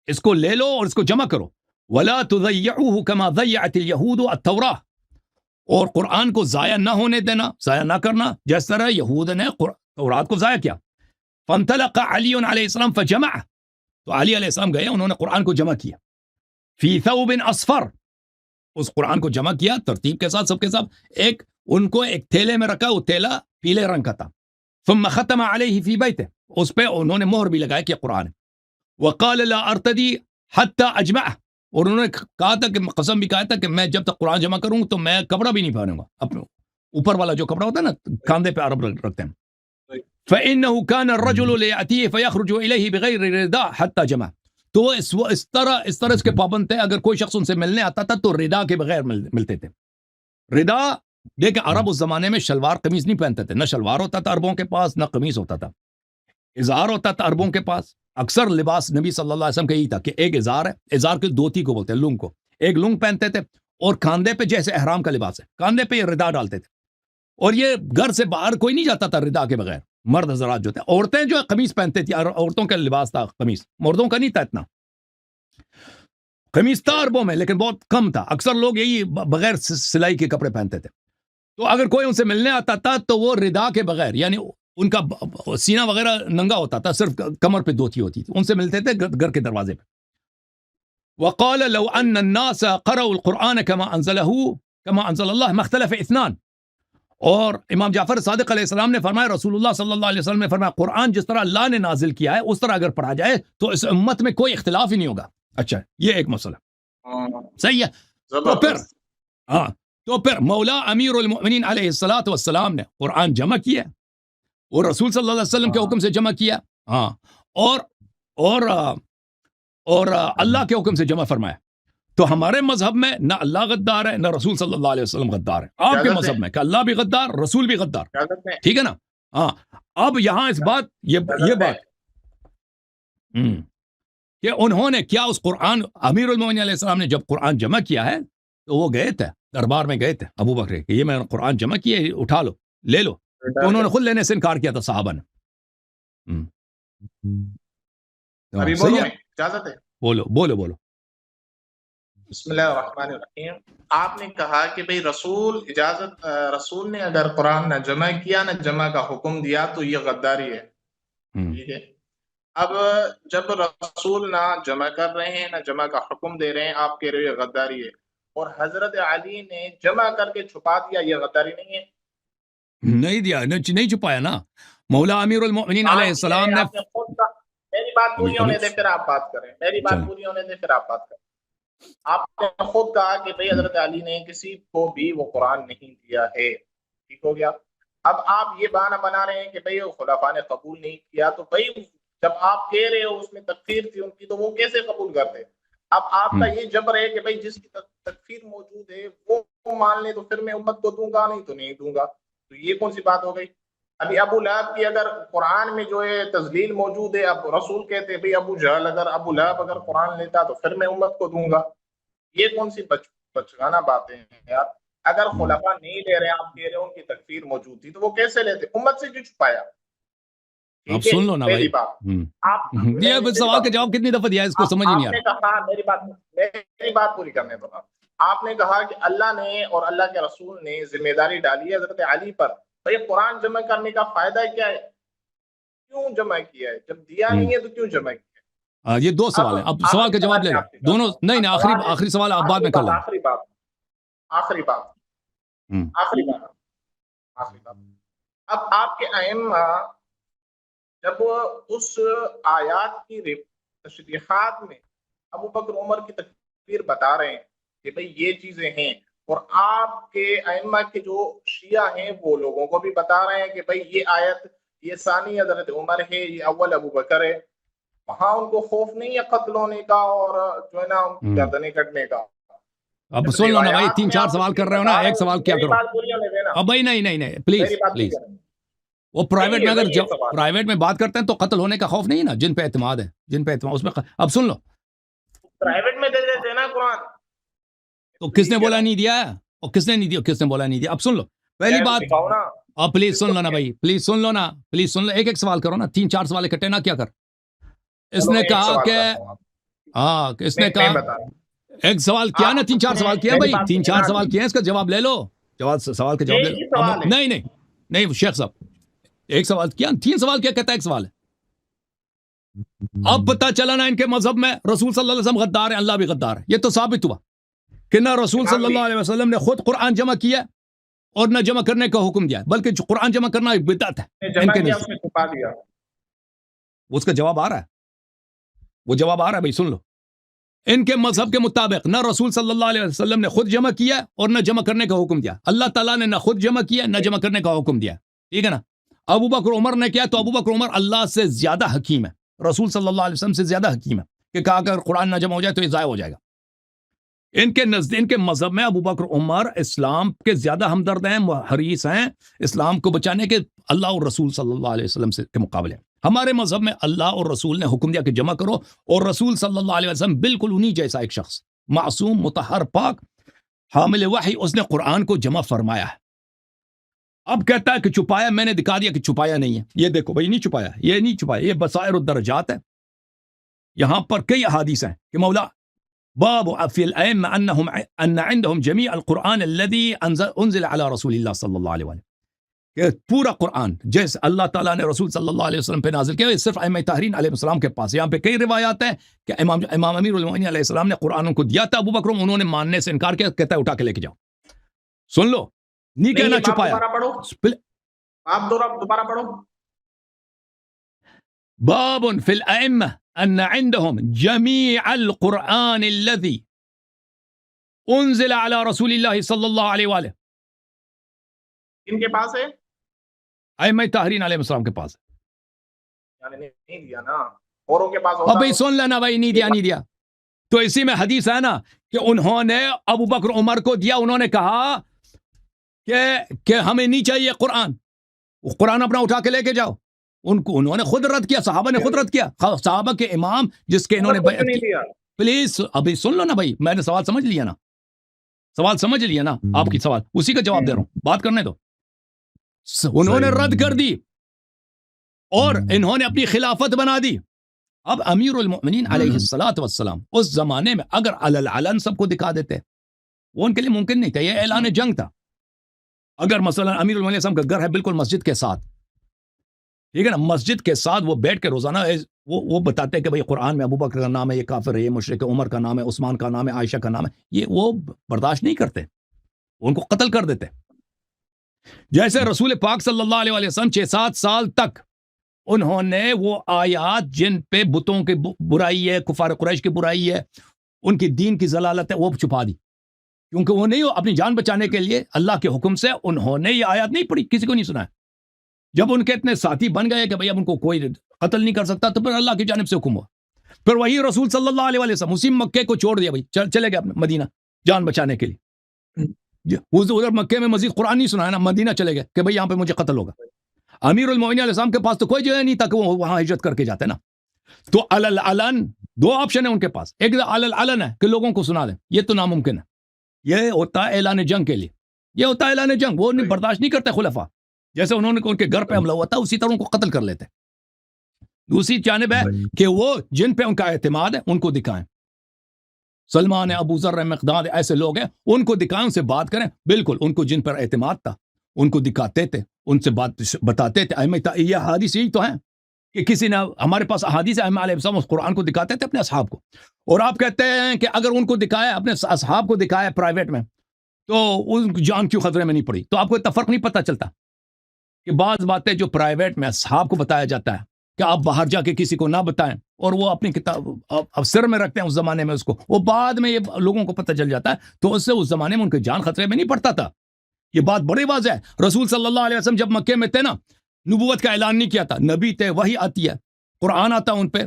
اس کو لے لو اور اس کو جمع کرو. ولا تضيعوه كما ضيعت اليهود التوراة, اور قرآن کو ضائع نہ ہونے دینا, ضائع نہ کرنا جس طرح یہود نے تورات کو ضائع کیا. فانطلق علی علیہ السلام فجمع, تو علی علیہ السلام گئے, انہوں نے قرآن کو جمع کیا. فی ثوب اصفر, اس قرآن کو جمع کیا ترتیب کے ساتھ, سب کے ساتھ, ان کو ایک تھیلے میں رکھا, وہ تھیلا پیلے رنگ کا تھا. ثم ختم علیہ فی بیتہ, اس پہ انہوں نے مہر بھی لگایا کہ قرآن ہے. وقال لا ارتدی حتی اجمع, اور انہوں نے کہا تھا کہ قسم بھی کہا تھا کہ میں جب تک قرآن جمع کروں تو میں کپڑا بھی نہیں پہنوں گا, اپنے اوپر والا جو کپڑا ہوتا ہے نا کاندھے پہ عرب رکھتے ہیں. فإنه كان الرجل ليأتيه فيخرج إليه بغير رداء حتى جمع, تو وہ اس طرح اس کے پابند تھے. اگر کوئی شخص ان سے ملنے آتا تھا تو ردا کے بغیر ملتے تھے. ردا دیکھیں عرب اس زمانے میں شلوار قمیص نہیں پہنتے تھے, نہ شلوار ہوتا تھا عربوں کے پاس, نہ قمیص ہوتا تھا. ازار ہوتا تھا عربوں کے پاس. اکثر لباس نبی صلی اللہ علیہ وسلم کا یہی تھا کہ ایک ازار ہے, ازار کے دوتی کو بولتے ہیں, لنگ کو, ایک لنگ پہنتے تھے, اور کاندھے پہ جیسے احرام کا لباس ہے کاندھے پہ یہ ردا ڈالتے تھے. اور یہ گھر سے باہر کوئی نہیں جاتا تھا ردا کے بغیر. مرد حضرات جو تھے, عورتیں جو قمیص پہنتے تھی, عورتوں کا لباس تھا قمیص, مردوں کا نہیں تھا اتنا. قمیص تھا عربوں میں لیکن بہت کم تھا. اکثر لوگ یہی بغیر سلائی کے کپڑے پہنتے تھے. تو اگر کوئی ان سے ملنے آتا تھا تو وہ ردا کے بغیر, یعنی ان کا سینہ وغیرہ ننگا ہوتا تھا, صرف کمر پہ دھوتی ہوتی تھی, ان سے ملتے تھے گھر کے دروازے پہ. وقال لو ان الناس قرأوا القرآن كما انزل الله ما اختلف اثنان. اور امام جعفر صادق علیہ السلام نے فرمایا, رسول اللہ صلی اللہ علیہ وسلم نے فرمایا, قرآن جس طرح اللہ نے نازل کیا ہے اس طرح اگر پڑھا جائے تو اس امت میں کوئی اختلاف ہی نہیں ہوگا. اچھا, یہ ایک مسئلہ صحیح ہے. تو پھر مولا امیر المؤمنین علیہ الصلوۃ والسلام نے قرآن جمع کیا اور رسول صلی اللہ علیہ وسلم کے حکم سے جمع کیا. ہاں, اور اللہ کے حکم سے جمع فرمایا. تو ہمارے مذہب میں نہ اللہ غدار ہے نہ رسول صلی اللہ علیہ وسلم غدار ہے. آپ کے مذہب میں کہ اللہ بھی غدار, رسول بھی غدار, ٹھیک ہے نا. ہاں, اب یہاں اس بات یہ بات کہ انہوں نے کیا اس قرآن, امیر المومنین علیہ السلام نے جب قرآن جمع کیا ہے تو وہ گئے تھے دربار میں, گئے تھے ابو بکر کہ یہ میں قرآن جمع کیا ہے, اٹھا لو, لے لو. تو انہوں نے خود لینے سے انکار کیا تھا صحابہ نے. اجازت ہے, بولو. بسم اللہ الرحمن الرحیم. آپ نے کہا کہ بھئی رسول نے اگر قرآن نہ جمع کیا نہ جمع کا حکم دیا تو یہ غداری ہے. ٹھیک ہے, اب جب رسول نہ جمع کر رہے ہیں نہ جمع کا حکم دے رہے ہیں, آپ کہہ رہے ہو یہ غداری ہے, اور حضرت علی نے جمع کر کے چھپا دیا, یہ غداری نہیں ہے؟ نہیں دیا, نہیں چھپایا نا. مولا امیر المؤمنین علیہ السلام نے میری بات پوری ہونے دے پھر آپ بات کریں, میری بات پوری ہونے دے پھر آپ بات کریں. آپ نے خود کہا کہ بھئی حضرت علی نے کسی کو بھی وہ قرآن نہیں دیا ہے, ٹھیک ہو گیا. اب آپ یہ بہانہ بنا رہے ہیں کہ بھئی خلفاء نے قبول نہیں کیا, تو بھئی جب آپ کہہ رہے ہو اس میں تکفیر تھی ان کی تو وہ کیسے قبول کرتے؟ اب آپ کا یہ جبر ہے کہ بھئی جس کی تکفیر موجود ہے وہ مان لے تو پھر میں امت کو دوں گا, نہیں تو نہیں دوں گا. تو یہ کون سی بات ہو گئی؟ ابھی ابو لہب کی اگر قرآن میں جو ہے تذلیل موجود ہے, اب رسول کہتے ہیں بھئی ابو جہل ابو لہب اگر قرآن لیتا تو پھر میں امت کو دوں گا. یہ کون سی بچگانہ باتیں ہیں یار؟ اگر خلفاء نہیں لے رہے, آپ کہہ رہے ہیں ان کی تکفیر موجود تھی, تو وہ کیسے لیتے؟ امت سے کیوں چھپایا؟ اب سن لو نا بھائی, یہ سوال کا جواب کتنی دفعہ دیا ہے, اس کو سمجھ ہی نہیں آ رہا. میری بات پوری کرنے دو. آپ نے کہا کہ اللہ نے اور اللہ کے رسول نے ذمہ داری ڈالی ہے حضرت علی پر. بھئی قرآن جمع کرنے کا فائدہ کیا ہے؟ کیوں جمع کیا ہے؟ جب دیا نہیں ہے تو کیوں جمع کیا؟ یہ دو سوال ہیں, اب سوال کا جواب لے لیں دونوں. نہیں, آخری سوال آپ بعد میں کر لیں. آخری بات. اب آپ کے ائمہ جب اس آیات کی تشریحات میں ابو بکر عمر کی تکفیر بتا رہے ہیں کہ بھئی یہ چیزیں ہیں, اور آپ کے ائمہ کے جو شیعہ ہیں وہ لوگوں کو بھی بتا رہے ہیں کہ بھئی یہ آیت, یہ ثانی حضرت عمر ہے, یہ اول ابو بکر ہے, وہاں ان کو خوف نہیں ہے قتل ہونے کا اور جو ہے نا گردنیں کٹنے کا؟ اب سن لو نا بھائی, 3-4 سوال کر رہے ہو نا, ایک سوال کیا کرو. اب بھائی نہیں پلیز, وہ پرائیویٹ میں اگر پرائیویٹ میں بات کرتے ہیں تو قتل ہونے کا خوف نہیں ہے نا, جن پہ اعتماد ہے, اس میں. اب سن لو, پرائیویٹ میں دے دیتے نا قرآن, تو کس نے بولا نہیں دیا ہے, اور کس نے نہیں دیا, کس نے بولا نہیں دیا. اب سن لو پہلی بات, اب پلیز سن لو نا بھائی, پلیز سن لو, ایک سوال کرو نا, 3-4 سوال اکٹھے نہ کیا کر. اس نے کہا کہ اس نے کہا ایک سوال کیا نا, 3-4 سوال کیا بھائی, 3-4 سوال کیا, اس کا جواب لے لو, سوال کا جواب لے لو. نہیں شیخ صاحب, ایک سوال کیا, 3 سوال کیا کہتا ہے, ایک سوال ہے. اب پتہ چلا نا ان کے مذہب میں رسول صلی اللہ علیہ وسلم غدار ہے, اللہ بھی غدار ہے. یہ تو ثابت ہوا کہ نہ رسول صلی اللہ علیہ وسلم نے خود قرآن جمع کیا اور نہ جمع کرنے کا حکم دیا, بلکہ قرآن جمع کرنا ایک بدعت ہے. اس کا جواب آ رہا ہے, وہ جواب آ رہا ہے بھائی, سن لو. ان کے مذہب کے مطابق نہ رسول صلی اللہ علیہ وسلم نے خود جمع کیا اور نہ جمع کرنے کا حکم دیا. اللہ تعالیٰ نے نہ خود جمع کیا نہ جمع کرنے کا حکم دیا, ٹھیک ہے نا. ابو بکر عمر نے کیا, تو ابو بکر عمر اللہ سے زیادہ حکیم ہے, رسول صلی اللہ علیہ وسلم سے زیادہ حکیم ہے, کہ کہا اگر قرآن نہ جمع ہو جائے تو یہ ضائع ہو جائے گا. ان کے نزدیک ان کے مذہب میں ابو بکر عمر اسلام کے زیادہ ہمدرد ہیں, حریص ہیں اسلام کو بچانے کے اللہ اور رسول صلی اللہ علیہ وسلم سے کے مقابلے. ہمارے مذہب میں اللہ اور رسول نے حکم دیا کہ جمع کرو, اور رسول صلی اللہ علیہ وسلم بالکل انہی جیسا ایک شخص, معصوم, مطہر, پاک, حامل وحی, اس نے قرآن کو جمع فرمایا ہے. اب کہتا ہے کہ چھپایا, میں نے دکھا دیا کہ چھپایا نہیں ہے. یہ دیکھو بھائی, نہیں چھپایا, یہ نہیں چھپایا, یہ بصائر الدرجات ہے. یہاں پر کئی احادیث ہیں کہ مولا باب فی الائمہ انہم ان عندهم جمیع القرآن الذي انزل على رسول اللہ صلی اللہ علیہ وسلم, کہ پورا قرآن جیسے اللہ تعالیٰ نے رسول صلی اللہ علیہ وسلم پہ نازل کیا, یہ صرف ائمہ طاہرین علیہ السلام کے پاس. یہاں پہ کئی روایات ہیں کہ امام امیر المؤمنین علیہ السلام نے قرآن ان کو دیا تھا, ابو بکر انہوں نے ماننے سے انکار کیا, کہتا ہے اٹھا کے لے کے جاؤ. سن لو, نہیں کہنا چھپایا. آپ دوبارہ پڑھو. باب فی الائمہ ان عندهم جمیع القرآن الذي انزل على رسول اللہ صلی اللہ علیہ وآلہ. ان کے پاس ہے, ائمہ طاہرین علیہ السلام کے پاس ہے. یعنی نہیں دیا نا, اوروں کے پاس ہوتا. اب سن لینا بھائی, نہیں دیا, نہیں دیا. تو اسی میں حدیث ہے نا کہ انہوں نے ابو بکر عمر کو دیا, انہوں نے کہا کہ ہمیں نہیں چاہیے قرآن, قرآن اپنا اٹھا کے لے کے جاؤ. انہوں نے خود رد کیا, صحابہ نے خود رد کیا. صحابہ کے امام جس کے انہوں نے بیعت کی. پلیز ابھی سن لو نا بھائی, میں نے سوال سمجھ لیا نا, سوال سمجھ لیا نا آپ کی سوال, اسی کا جواب دے رہا ہوں, بات کرنے دو. انہوں نے رد کر دی اور انہوں نے اپنی خلافت بنا دی. اب امیر المؤمنین علیہ الصلوۃ والسلام اس زمانے میں اگر علن سب کو دکھا دیتے, وہ ان کے لیے ممکن نہیں تھا, یہ اعلان جنگ تھا. اگر مثلا امیر المؤمنین کا گھر ہے بالکل مسجد کے ساتھ, ٹھیک ہے نا, مسجد کے ساتھ وہ بیٹھ کے روزانہ وہ بتاتے ہیں کہ بھئی قرآن میں ابو بکر کا نام ہے, یہ کافر ہے, یہ مشرک ہے, عمر کا نام ہے, عثمان کا نام ہے, عائشہ کا نام ہے, یہ وہ برداشت نہیں کرتے, ان کو قتل کر دیتے. جیسے رسول پاک صلی اللہ علیہ وسلم 6-7 سال تک انہوں نے وہ آیات جن پہ بتوں کی برائی ہے, کفار قریش کی برائی ہے, ان کی دین کی ضلالت ہے, وہ چھپا دی. کیونکہ وہ نہیں, اپنی جان بچانے کے لیے اللہ کے حکم سے انہوں نے یہ آیات نہیں پڑھی, کسی کو نہیں سنا ہے. جب ان کے اتنے ساتھی بن گئے کہ بھئی اب ان کو کوئی قتل نہیں کر سکتا, تو پھر اللہ کی جانب سے حکم ہوا. پھر وہی رسول صلی اللہ علیہ وسلم اسی مکے کو چھوڑ دیا, بھئی چلے گئے مدینہ جان بچانے کے لیے. ادھر مکے میں مزید قرآن نہیں سنایا نا, مدینہ چلے گئے کہ بھئی یہاں پہ مجھے قتل ہوگا. امیر المؤمنین علیہ السلام کے پاس تو کوئی جگہ نہیں تھا کہ وہ وہاں ہجرت کر کے جاتے نا. تو علن 2 آپشن ہیں ان کے پاس. ایک علن ہے کہ لوگوں کو سنا دیں, یہ تو ناممکن ہے, یہ ہوتا ہے اعلان جنگ کے لیے, یہ ہوتا ہے اعلان جنگ. وہ برداشت نہیں کرتے خلفاء, جیسے انہوں نے ان کے گھر پہ حملہ ہوا تھا اسی طرح ان کو قتل کر لیتے. دوسری جانب ہے کہ وہ جن پہ ان کا اعتماد ہے ان کو دکھائیں. سلمان, ابو ذر, مقداد, ایسے لوگ ہیں, ان کو دکھائیں, ان سے بات کریں. بالکل ان کو جن پر اعتماد تھا ان کو دکھاتے تھے, ان سے بات بتاتے تھے. یہ حدیث یہی تو ہیں کہ کسی نے, ہمارے پاس احادیث ائمہ علیہ السلام اس قرآن کو دکھاتے تھے اپنے اصحاب کو. اور آپ کہتے ہیں کہ اگر ان کو دکھایا, اپنے اصحاب کو دکھایا پرائیویٹ میں, تو ان جان کیوں خطرے میں نہیں پڑی. تو آپ کو فرق نہیں پتہ چلتا کہ بعض باتیں جو پرائیویٹ میں اصحاب کو بتایا جاتا ہے کہ آپ باہر جا کے کسی کو نہ بتائیں, اور وہ اپنی کتاب اب سر میں رکھتے ہیں اس زمانے میں اس کو, وہ بعد میں یہ لوگوں کو پتہ چل جاتا ہے, تو اس سے اس زمانے میں ان کے جان خطرے میں نہیں پڑتا تھا. یہ بات بڑی واضح ہے. رسول صلی اللہ علیہ وسلم جب مکے میں تھے نا, نبوت کا اعلان نہیں کیا تھا, نبی تھے, وحی آتی ہے, قرآن آتا ان پہ,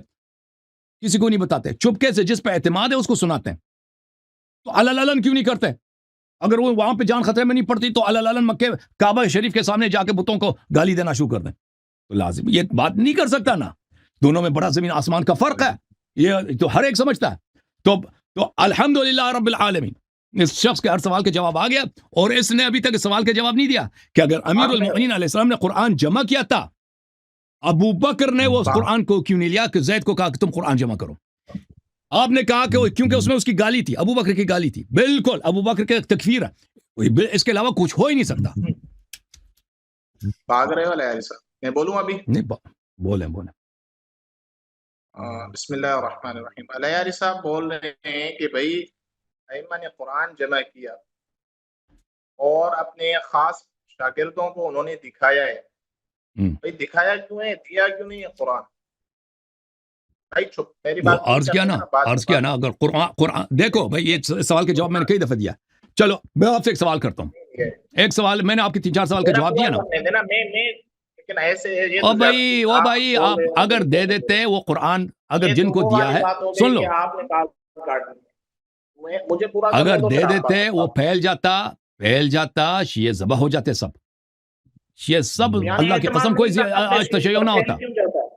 کسی کو نہیں بتاتے, چپکے سے جس پہ اعتماد ہے اس کو سناتے ہیں. تو علن کیوں نہیں کرتے؟ اگر وہ وہاں پہ جان خطرے میں نہیں پڑتی تو علن مکے کعبہ شریف کے سامنے جا کے بتوں کو گالی دینا شروع کر دیں, تو لازم یہ بات نہیں کر سکتا نا. دونوں میں بڑا زمین آسمان کا فرق ہے, یہ تو ہر ایک سمجھتا ہے. تو الحمدللہ رب العالمین, اس شخص کے ہر سوال کے جواب آ گیا. اور اس نے ابھی تک سوال کے جواب نہیں دیا کہ اگر امیر المؤمنین علیہ السلام نے قرآن جمع کیا تھا, ابو بکر نے وہ قرآن کو کیوں نہیں لیا کہ زید کو کہا کہ تم قرآن جمع کرو. آپ نے کہا کہ کیونکہ اس میں اس کی گالی تھی, ابو بکر کی گالی تھی. بالکل ابو بکر کے تکفیر ہے, اس کے علاوہ کچھ ہو ہی نہیں سکتا. بھاگ رہے والے یار صاحب, میں بولوں ابھی؟ نہیں بولیں. بسم اللہ الرحمن الرحیم. علیہ صاحب بول رہے ہیں کہ بھائی ائمہ نے قرآن جمع کیا اور اپنے خاص شاگردوں کو انہوں نے دکھایا ہے. بھائی دکھایا کیوں ہے, دیا کیوں نہیں ہے قرآن؟ عرض کیا نا اگر قرآن دیکھو بھائی, یہ سوال کے جواب میں نے کئی دفعہ دیا. چلو میں آپ سے ایک سوال کرتا ہوں, ایک سوال میں نے آپ کی 3-4 سوال کا جواب دیا نا. او بھائی آپ اگر دے دیتے وہ قرآن اگر یہ جن تو کو وہ دیا والی ہے، بات ہو سن گئی لو، کہ آپ نے کال کاٹ دی، مجھے پورا کرنے اگر دو دے پھر آپ دیتے وہ بات۔ پھیل جاتا، شیعہ ذبح ہو جاتے سب، شیعہ سب، یعنی اللہ کی اعتماد قسم کوئی نہیں تھا اپنے آج شیعہ تشیع پر، نہ پھیل ہوتا. کیوں جاتا ہے؟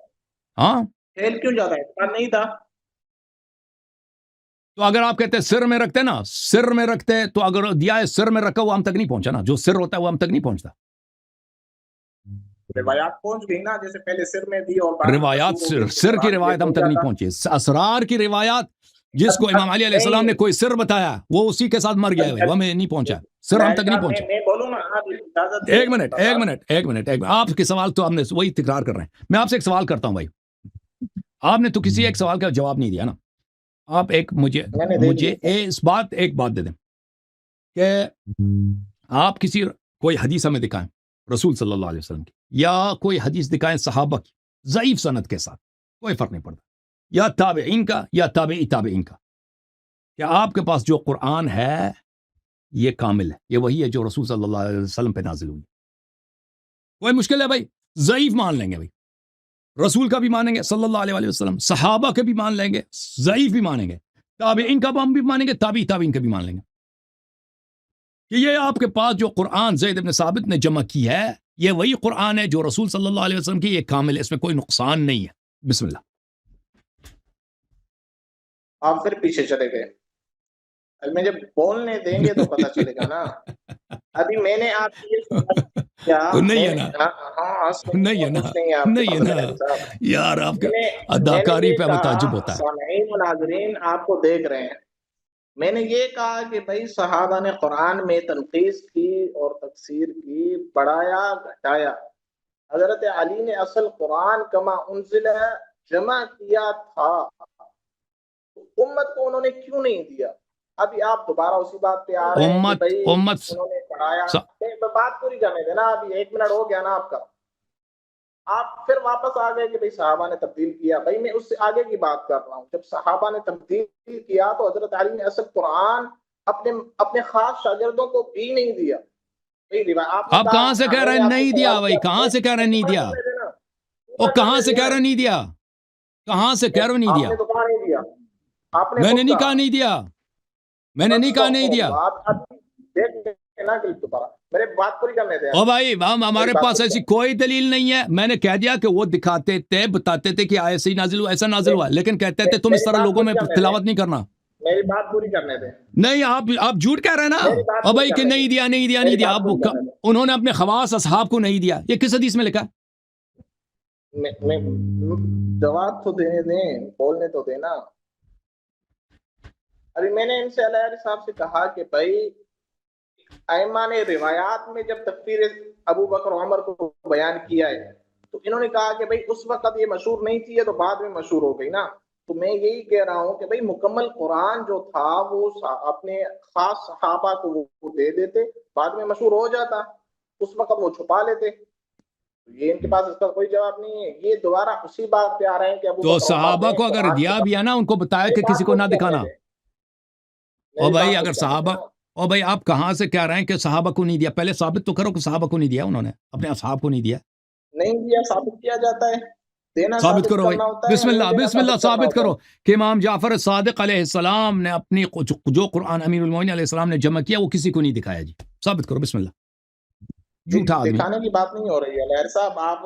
ہاں، پھیل کیوں جاتا ہے؟ اعتماد نہیں تھا؟ تو اگر آپ کہتے سر میں رکھتے نا، سر میں رکھتے، تو اگر دیا ہے سر میں رکھا وہ ہم تک نہیں پہنچا نا، جو سر ہوتا ہے وہ ہم تک نہیں پہنچتا. روایات پہنچ گئی نا، جیسے پہلے سر میں دی اور بعد میں روایات مشہور ہو گئی تو سر کی قرآن یہ روایت ہم ہو تک نہیں جاتا۔ پہنچی، اسرار کی روایات جس کو امام علی علیہ السلام نے نہیں، کوئی سر بتایا وہ اسی کے ساتھ مر گیا ہے، وہ ہمیں نہیں پہنچا، سر ہم تک نہیں صاحب پہنچا. میں بولوں نا، آپ اجازت دیں ایک منٹ ایک منٹ ایک منٹ ایک منٹ، آپ کے سوال تو ہم نے وہی تکرار کر رہے ہیں. میں آپ سے ایک سوال کرتا ہوں بھائی، آپ نے تو کسی ایک سوال کا جواب نہیں دیا نا. آپ ایک مجھے میں نے دے مجھے دیا۔ ایک بات دے دیں کہ آپ کسی کوئی حدیث ہمیں دکھائیں رسول صلی اللہ علیہ وسلم کی، یا کوئی حدیث دکھائیں صحابہ کی ضعیف سند کے ساتھ، کوئی فرق نہیں پڑتا، یا تابعین کا یا تابعی تابعین کا، کہ آپ کے پاس جو قرآن ہے یہ کامل ہے، یہ وہی ہے جو رسول صلی اللہ علیہ وسلم پہ نازل ہوئی. کوئی مشکل ہے بھائی؟ ضعیف مان لیں گے بھائی، رسول کا بھی مانیں گے صلی اللہ علیہ وسلم، صحابہ کے بھی مان لیں گے، ضعیف بھی مانیں گے، تابعین کا ہم بھی مانیں گے، تابعین کا بھی مان لیں گے، کہ یہ آپ کے پاس جو قرآن زید بن ثابت نے جمع کی ہے یہ وہی قرآن ہے جو رسول صلی اللہ علیہ وسلم کی، یہ کامل ہے، اس میں کوئی نقصان نہیں ہے. بسم اللہ. آپ پھر پیچھے چلے گئے، میں جب بولنے دیں گے تو پتہ چلے گا نا. ابھی میں نے آپ کی یہ سوال کیا، نہیں میں ہے نے نا، ہاں نہیں ہے نا، کچھ نہیں ہے آپ کے نہیں ہے پاس نا میرے صاحب. یار، آپ کے میں نے اداکاری یہ پہ ہمیں کہا، تعجب ہوتا ہے. سامعین و ناظرین آپ کو دیکھ رہے ہیں، میں نے یہ کہا کہ بھائی صحابہ نے قرآن میں تنقیص کی اور تفسیر کی، بڑھایا گھٹایا. حضرت علی نے اصل قرآن کما انزل جمع کیا تھا، امت کو انہوں نے کیوں نہیں دیا؟ ابھی آپ دوبارہ اسی بات پہ آ رہے ہیں کہ بھائی امت انہوں نے پڑھایا. س- بات پوری کرنے دینا، ابھی 1 منٹ ہو گیا نا آپ کا. آپ پھر واپس آ گئے کہ بھائی صحابہ نے تبدیل کیا. بھائی میں اس سے آگے کی بات کر رہا ہوں، جب صحابہ نے تبدیل کیا تو حضرت علی نے اصل قرآن اپنے خاص شاگردوں کو بھی نہیں دیا. آپ نے آپ کہاں سے کہا، کہہ میں رہے نے ہیں آپ سے نہیں دیا؟ سوال بھائی کیا، کہاں سے کہہ رہے ہیں نہیں پورا دیا؟ کرنے دینا، وہ پورا کہاں کرنے سے کہہ دینا. رہے ہیں نہیں دیا؟ کہاں سے کہہ رہے ہیں نہیں آپ دیا؟ نے تو کہا نہیں دیا، آپ نے میں نے خود نہیں کہا. کہا نہیں دیا، میں نے نہیں کہا نہیں دیا. ابھی دیکھ لینا کہ دوبارہ میرے بات پوری کرنے دیں. او بھائی میری ہمارے بات پاس پوری ایسی کرنے کوئی دلیل نہیں ہے. میں نے کہہ دیا کہ وہ دکھاتے تھے، بتاتے تھے کہ ایسے ہی نازل ہوا، ایسا نازل ہوا، لیکن کہتے تھے تم اس میری طرح بات لوگوں پوری میں کرنے دیں، تلاوت نہیں کرنا. میری بات پوری کرنے دیں، نہیں، آپ جھوٹ کہہ رہے ہیں نا. میری بات او پوری بھائی کہ کرنے دیں، نہیں دیا نہیں دیا نہیں میری دیا، بات اب پوری کرنے دیں. انہوں نے اپنے خواص اصحاب کو نہیں دیا، یہ کس حدیث میں لکھا؟ میں جواب تو دینے دیں، بولنے تو دینا. ابھی میں نے ان سے علیہ صاحب سے کہا کہ بھائی ائمہ نے روایات میں جب تکفیر ابو بکر عمر کو بیان کیا ہے تو انہوں نے کہا کہ بھائی اس وقت یہ مشہور نہیں تھی، تو بعد میں مشہور ہو گئی نا. تو میں یہی کہہ رہا ہوں کہ بھائی مکمل قرآن جو تھا وہ اپنے خاص صحابہ کو وہ دے دیتے، بعد میں مشہور ہو جاتا، اس وقت وہ چھپا لیتے. یہ ان کے پاس اس کا کوئی جواب نہیں ہے. یہ دوبارہ اسی بات پہ آ رہے ہیں کہ ابو تو بکر عمر صحابہ نے کو اگر قرآن دیا چھپا. بھی ہے نا، ان کو بتایا میری کہ کسی بات کو نہ پوری کرنے دکھانا. دیں، او میری بھائی بات اگر پوری کرنے صحابہ، دیں. او بھائی آپ کہاں سے کہہ رہے ہیں کہ صحابہ کو نہیں دیا؟ پہلے ثابت تو کرو کہ صحابہ کو نہیں دیا، انہوں نے اپنے اصحاب کو نہیں دیا. نہیں دیا، ثابت کیا جاتا ہے، دینا ثابت ثابت کرو بھائی، کرنا ہوتا ہے، یا بسم نہیں اللہ دینا بسم اللہ، کرنا ثابت ہوتا کرو ہے. کہ امام جعفر صادق علیہ السلام نے اپنی جو قرآن امیر المومنین علیہ السلام نے جمع کیا وہ کسی کو نہیں دکھایا. جی ثابت کرو، بسم اللہ. جھوٹا آدمی. دکھانے کی بات نہیں ہو رہی ہے لہر صاحب، آپ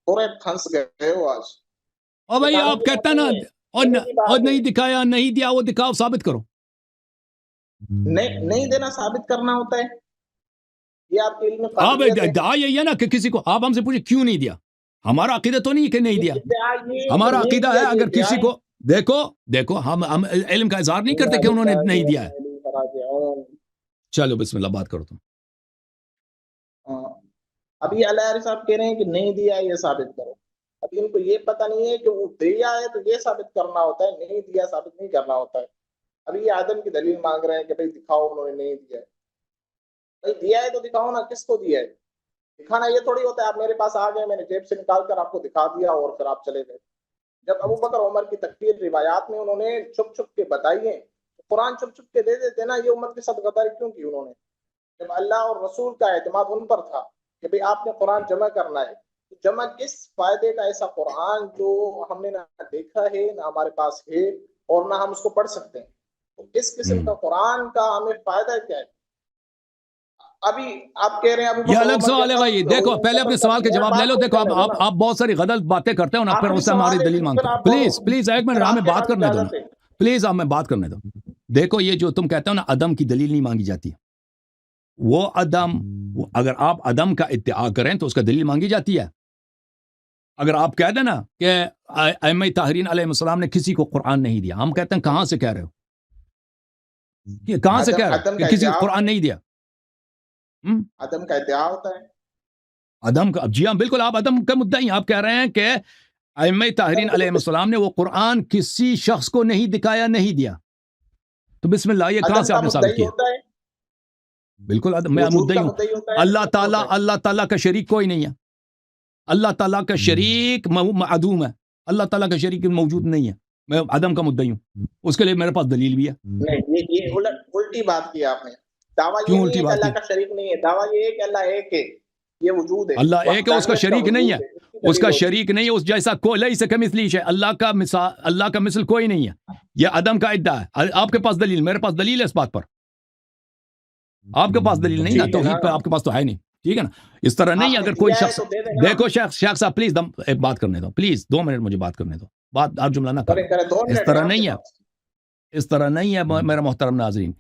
پورے پھنس گئے ہو آج. او بھائی دکھانے آپ کی کہتا بات نا، نہیں ہے، دینے کی اور بات ہے. نہیں دکھایا، نہیں دیا، وہ دکھاؤ، ثابت کرو. نہیں دینا ثابت کرنا ہوتا ہے، یہ آپ کے علم میں آپ قابلیت ہے. ادعا یہی ہے نا کہ کسی کو، آپ ہم سے پوچھے کیوں نہیں دیا. ہمارا عقیدہ تو نہیں کہ نہیں یہ دیا، ادعا یہ کہ ہمارا نہیں عقیدہ دیا، ہے یہ اگر ادعا کسی ہے. کو دیکھو ہم علم کا اظہار نہیں کرتے کہ انہوں نے نہیں دیا ہے. چلو بسم اللہ، بات کرو تم. ابھی علیہ صاحب کہہ رہے ہیں کہ نہیں دیا یہ ثابت کرو. ابھی ان کو یہ پتہ نہیں ہے کہ وہ دیا ہے تو یہ ثابت کرنا ہوتا ہے، نہیں دیا ثابت نہیں کرنا ہوتا ہے. ابھی یہ آدم کی دلیل مانگ رہے ہیں کہ بھائی دکھاؤ انہوں نے نہیں دیا ہے. بھائی دیا ہے تو دکھاؤ نا، کس کو دیا ہے. دکھانا یہ تھوڑی ہوتا ہے آپ میرے پاس آ گئے، میں نے جیب سے نکال کر آپ کو دکھا دیا اور پھر آپ چلے گئے. جب ابو بکر عمر کی تکفیر روایات میں انہوں نے چھپ چھپ کے بتائی ہے، قرآن چھپ چھپ کے دے دیتے نا. یہ امت کے ساتھ غداری کیوں کی انہوں نے، جب اللہ اور رسول کا اعتماد ان پر تھا کہ بھئی آپ نے قرآن جمع کرنا ہے، جمع کس فائدے کا ایسا قرآن جو ہم نے نہ دیکھا ہے نہ ہمارے پاس ہے اور نہ ہم اس کو پڑھ سکتے ہیں؟ تو اس قسم کا قرآن کا ہمیں فائدہ کیا ہے؟ ابھی آپ کہہ رہے ہیں ابھی یہ الگ سوال ہے بھائی. دیکھو پہلے اپنے سوال کے جواب لے لو. دیکھو آپ بہت ساری غلط باتیں کرتے ہو نا, پھر اس سے ہماری دلیل مانگتے ہو. پلیز ایک منٹ ہمیں بات کرنے دو نا. پلیز ہمیں بات کرنے دو. دیکھو یہ جو تم کہتے ہو نا عدم کی دلیل نہیں مانگی جاتی, وہ عدم, اگر آپ عدم کا ادعا کریں تو اس کا دلیل مانگی جاتی ہے. اگر آپ کہہ دیں نا کہ ائمہ طاہرین علیہ السلام نے کسی کو قرآن نہیں دیا, ہم کہتے ہیں کہاں سے کہہ رہے ہو, کہاں سے کہہ رہے ہو کہ کسی کو قرآن نہیں دیا؟ عدم کا ادعا ہوتا ہے. عدم کا, جی ہاں بالکل, آپ عدم کا مدعی. آپ کہہ رہے ہیں کہ ائمہ طاہرین علیہ السلام نے وہ قرآن کسی شخص کو نہیں دکھایا, نہیں دیا. تو بسم اللہ, یہ کہاں سے آپ نے ثابت کیا؟ بالکل میں مدعی ہوں. اللہ تعالیٰ کا شریک کوئی نہیں ہے. اللہ تعالیٰ کا شریک معدوم ہے. اللہ تعالیٰ کا شریک موجود نہیں ہے. میں عدم کا مدعی ہوں. اس کے لیے میرے پاس دلیل بھی ہے. نہیں, یہ الٹی بات کی آپ نے. دعویٰ یہ نہیں ہے کہ اللہ کا شریک نہیں ہے, دعویٰ یہ ہے کہ اللہ ایک ہے, یہ وجود ہے. اللہ ایک ہے, اس کا شریک نہیں ہے. اس کا شریک نہیں ہے, اس جیسا کوئی لیس کمثلہ شیء. اللہ کا مثل کوئی نہیں ہے. یہ عدم کا ادعا ہے. آپ کے پاس دلیل, میرے پاس دلیل ہے اس بات پر. آپ کے پاس دلیل نہیں نا, توحید پہ آپ کے پاس تو ہے نہیں. ٹھیک ہے نا, اس طرح نہیں. اگر کوئی شخص, دیکھو شیخ صاحب پلیز ایک بات کرنے دو, پلیز 2 منٹ مجھے بات کرنے دو. بات آپ جملہ نہ کریں. اس طرح نہیں ہے, اس طرح نہیں ہے میرا محترم ناظرین.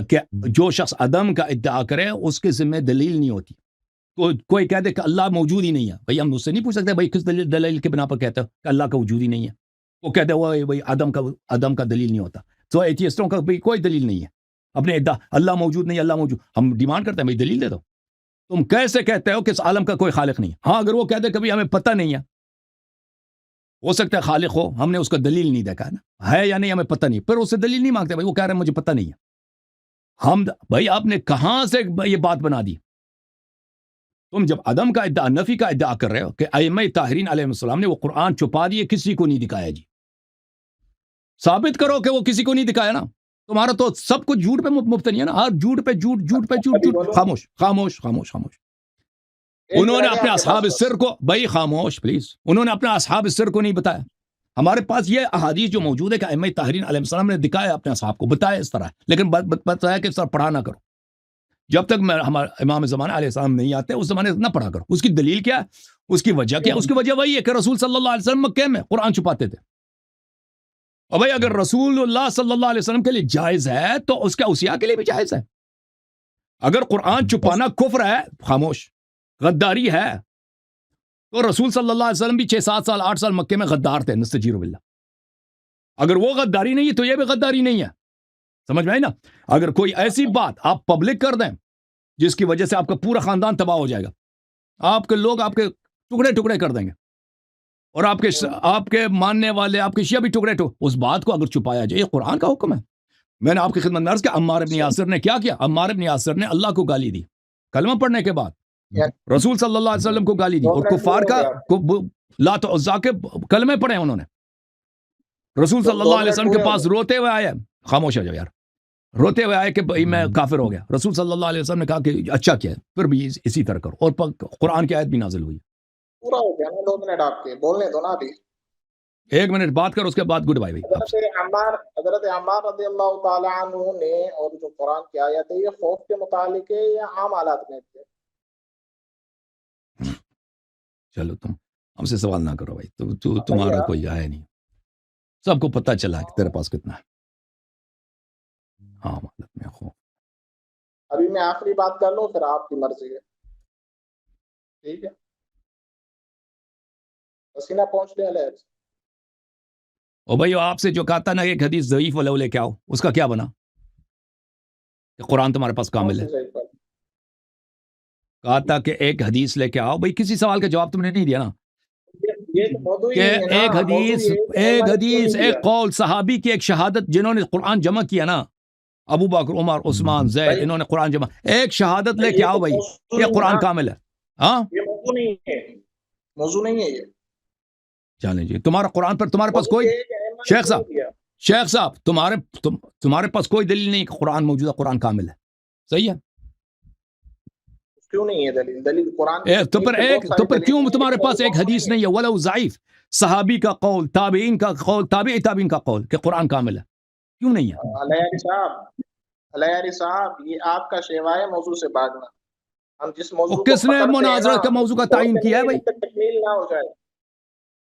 کہ جو شخص عدم کا ادعا کرے اس کے ذمہ دلیل نہیں ہوتی. کوئی کہہ دے کہ اللہ موجود ہی نہیں ہے, بھائی ہم اس سے نہیں پوچھ سکتے بھائی کس دلیل کے بنا پر کہتے ہو کہ اللہ کا وجود ہی نہیں ہے. وہ کہتے ہیں بھائی عدم کا دلیل نہیں ہوتا. تو ایتھیسٹوں کا بھی کوئی دلیل نہیں ہے. اپنے ادعا اللہ موجود نہیں, اللہ موجود, ہم ڈیمانڈ کرتے ہیں بھائی دلیل دے دو. تم کیسے کہتے ہو کہ اس عالم کا کوئی خالق نہیں ہے؟ ہاں اگر وہ کہتے کبھی ہمیں پتہ نہیں ہے, ہو سکتا ہے خالق ہو, ہم نے اس کا دلیل نہیں دیکھا نا, ہے یا نہیں ہمیں پتہ نہیں, پھر اس سے دلیل نہیں مانگتے. بھائی وہ کہہ رہے ہیں مجھے پتہ نہیں ہے. ہم بھائی آپ نے کہاں سے یہ بات بنا دی؟ تم جب عدم کا ادعا, نفی کا ادعا کر رہے ہو کہ ائمہ طاہرین علیہ السلام نے وہ قرآن چھپا دیے, کسی کو نہیں دکھایا. جی ثابت کرو کہ وہ کسی کو نہیں دکھایا نا. تمہارا تو سب کچھ جھوٹ پہ مبتنی ہے نا, ہر جھوٹ پہ جھوٹ. خاموش. انہوں نے اپنے اصحاب السر کو, بھائی خاموش پلیز, انہوں نے اپنے اصحاب السر کو نہیں بتایا. ہمارے پاس یہ احادیث جو موجود ہے کہ ائمہ طاہرین علیہ السلام نے دکھایا اپنے اصحاب کو, بتایا اس طرح, لیکن بتایا کہ اس طرح پڑھا نہ کرو. جب تک ہمارے امام زمانہ علیہ السلام نہیں آتے اس زمانے نہ پڑھا کرو. اس کی دلیل کیا ہے, اس کی وجہ کیا ہے؟ اس کی وجہ وہی ہے کہ رسول صلی اللہ علیہ وسلم مکے میں قرآن چھپاتے تھے. اور بھائی اگر رسول اللہ صلی اللہ علیہ وسلم کے لیے جائز ہے تو اس کا اوصیاء کے لیے بھی جائز ہے. اگر قرآن چھپانا کفر ہے, خاموش, غداری ہے, تو رسول صلی اللہ علیہ وسلم بھی 6-7 سال 8 سال مکے میں غدار تھے, نستجیر باللہ. اگر وہ غداری نہیں ہے تو یہ بھی غداری نہیں ہے. سمجھ میں آئی نا. اگر کوئی ایسی بات آپ پبلک کر دیں جس کی وجہ سے آپ کا پورا خاندان تباہ ہو جائے گا, آپ کے لوگ آپ کے ٹکڑے کر دیں گے, اور آپ کے ماننے والے, آپ کے شیعہ بھی ٹکڑے اس بات کو اگر چھپایا جائے, یہ قرآن کا حکم ہے. میں نے آپ کی خدمت میں عرض کیا, عمار ابن یاسر نے کیا کیا؟ عمار ابن یاسر نے اللہ کو گالی دی کلمہ پڑھنے کے بعد, رسول صلی اللہ علیہ وسلم کو گالی دی, اور کفار کا لات و عزا کے کلمے پڑھے انہوں نے. رسول صلی اللہ علیہ وسلم کے پاس روتے ہوئے آئے, خاموش ہو جاؤ یار, روتے ہوئے آئے کہ بھائی میں کافر ہو گیا. رسول صلی اللہ علیہ وسلم نے کہا کہ اچھا کیا ہے, پھر بھی اسی طرح کرو, اور قرآن کی آیت بھی نازل ہوئی. پورا ہو گیا نا, 2 منٹ آپ کے بولنے دو نا. ابھی 1 منٹ بات کرو, اس کے بعد گڈ بائی. حضرت عمار رضی اللہ تعالی عنہ نے, اور جو قرآن کی آیت ہے یہ خوف کے متعلق ہے یا عام حالات میں تھے؟ چلو تم ہم سے سوال نہ کرو بھائی, تمہارا کوئی ہے نہیں, سب کو پتہ چلا کہ تیرے پاس کتنا ہے. ہاں حالت میں خوف. ابھی میں آخری بات کر لوں, پھر آپ کی مرضی ہے. ٹھیک ہے, پسینہ پہنچ لے علیہ. او بھائی آپ سے جو کہا تھا نا ایک حدیث ضعیف والا لے کے آؤ, اس کا کیا بنا کہ قرآن تمہارے پاس کامل ہے؟ کہا تھا کہ ایک حدیث لے کے آؤ. بھائی کسی سوال کا جواب تم نے نہیں دیا نا, کہ ایک حدیث ایک قول صحابی کی ایک شہادت, جنہوں نے قرآن جمع کیا نا, ابو بکر, عمر, عثمان, زید, انہوں نے قرآن جمع, ایک شہادت لے کے آؤ بھائی کہ قرآن کامل ہے. ہاں یہ موضوع نہیں ہے یہ. چلیں جی, تمہارا قرآن پر تمہارے پاس کوئی, شیخ صاحب تمہارے پاس کوئی دلیل نہیں کہ قرآن موجودہ قرآن کامل ہے, صحیح ہے؟ کیوں نہیں ہے دلیل؟ دلیل قرآن تو پھر کیوں تمہارے پاس ایک حدیث نہیں ہے ولو ضعیف صحابی کا قول، تابعین کا قول، تابعین کا قول کہ قرآن کامل ہے؟ کیوں نہیں ہے؟ علیہ صاحب یہ آپ کا شیوا ہے موضوع سے بھاگنا. ہم جس موضوع کس نے مناظرہ کا موضوع کا تعین کیا ہے بھائی؟ تکمیل نہ ہو جائے.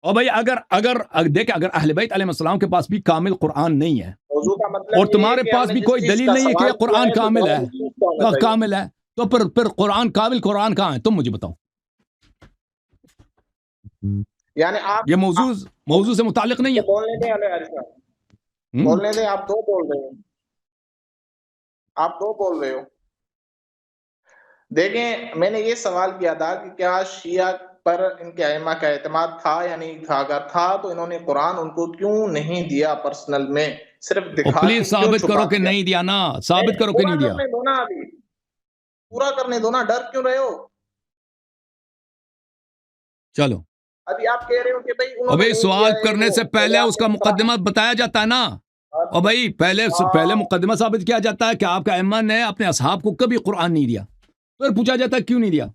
اور بھائی اگر دیکھیں اگر اہل بیت علیہ السلام کے پاس بھی کامل قرآن نہیں ہے موضوع کا مطلب اور تمہارے پاس بھی کوئی دلیل نہیں ہے کہ قرآن کامل ہے، کامل ہے، تو پھر قرآن کامل قرآن کہاں ہے؟ تم مجھے بتاؤ. یعنی آپ یہ موضوع سے متعلق نہیں ہے. بولنے دیں علیہ صاحب، بولنے دیں. آپ دو بول رہے ہو، آپ دو بول رہے ہو. دیکھیں میں نے یہ سوال کیا تھا کہ کیا شیعہ پر ان کے ائمہ کا اعتماد تھا یا نہیں تھا؟ اگر تھا تو انہوں نے قرآن ان کو کیوں نہیں دیا پرسنل میں؟ صرف دکھا کے پلیز ثابت کرو کہ نہیں دیا نا، ثابت کرو کہ نہیں دیا. کرنے دو نا، ابھی پورا کرنے دو نا، ڈر کیوں رہے ہو؟ چلو ابھی آپ کہہ رہے ہو کہ بھائی ابھی سوال کرنے سے پہلے اس کا مقدمہ بتایا جاتا ہے نا. اور بھائی پہلے مقدمہ ثابت کیا جاتا ہے کہ آپ کا ائمہ نے اپنے اصحاب کو کبھی قرآن نہیں دیا، پھر پوچھا جاتا ہے کیوں نہیں دیا.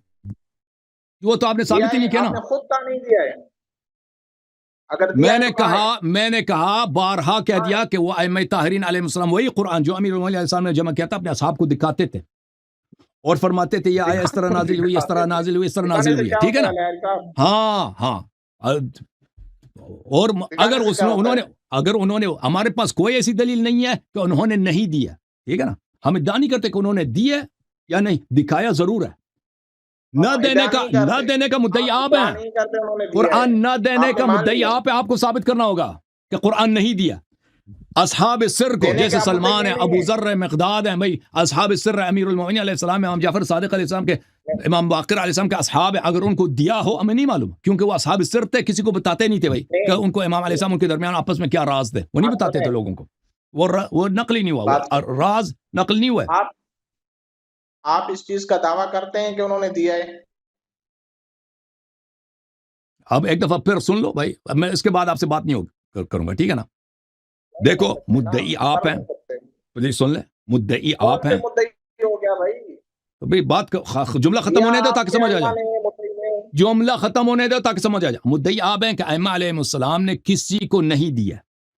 وہ تو آپ نے ثابت ہی نہیں کیا نا. خود کا نہیں دیا ہے. اگر میں نے کہا بارہا کہہ دیا کہ وہ ائمہ طاہرین علیہ السلام وہی قرآن جو امیر المومنین علیہ السلام نے جمع کیا تھا اپنے اصحاب کو دکھاتے تھے اور فرماتے تھے یہ آیا اس طرح نازل ہوئی، اس طرح نازل ہوئی، اس طرح نازل ہوئی. ٹھیک ہے نا؟ ہاں. اور اگر انہوں نے ہمارے پاس کوئی ایسی دلیل نہیں ہے کہ انہوں نے نہیں دیا. ٹھیک ہے نا؟ ہم ادعا نہیں کرتے کہ انہوں نے دی ہے یا نہیں، دکھایا ضرور ہے. نہ دینے کا مدعی آپ ہیں. قرآن نہ دینے کا مدعی آپ ہے. آپ کو ثابت کرنا ہوگا کہ قرآن نہیں دیا. اصحاب السر کو جیسے سلمان ہے، ابو ذر ہے، مقداد ہے، بھائی اصحاب السر ہے، امیر المومنین علیہ السلام ہے، امام جعفر صادق علیہ السلام کے، امام باقر علیہ السلام کے اصحاب ہے. اگر ان کو دیا ہو ہمیں نہیں معلوم، کیونکہ وہ اصحاب السر تھے، کسی کو بتاتے نہیں تھے بھائی کہ ان کو امام علیہ السلام ان کے درمیان آپس میں کیا راز تھے، وہ نہیں بتاتے تھے لوگوں کو. وہ نقل نہیں ہوا، وہ راز نقل نہیں ہوا. آپ اس چیز کا دعویٰ کرتے ہیں کہ انہوں نے دیا ہے؟ اب ایک دفعہ پھر سن لو بھائی، اب میں اس کے بعد آپ سے بات نہیں کروں گا. ٹھیک ہے نا؟ دیکھو مدعی آپ ہیں، پلیز سن لیں. مدعی آپ ہیں تو بھائی بات جملہ ختم ہونے دو تاکہ سمجھ آ جائے. جملہ ختم ہونے دو تاکہ سمجھ آ جائے. مدعی آپ ہیں کہ ائمہ علیہ السلام نے کسی کو نہیں دیا.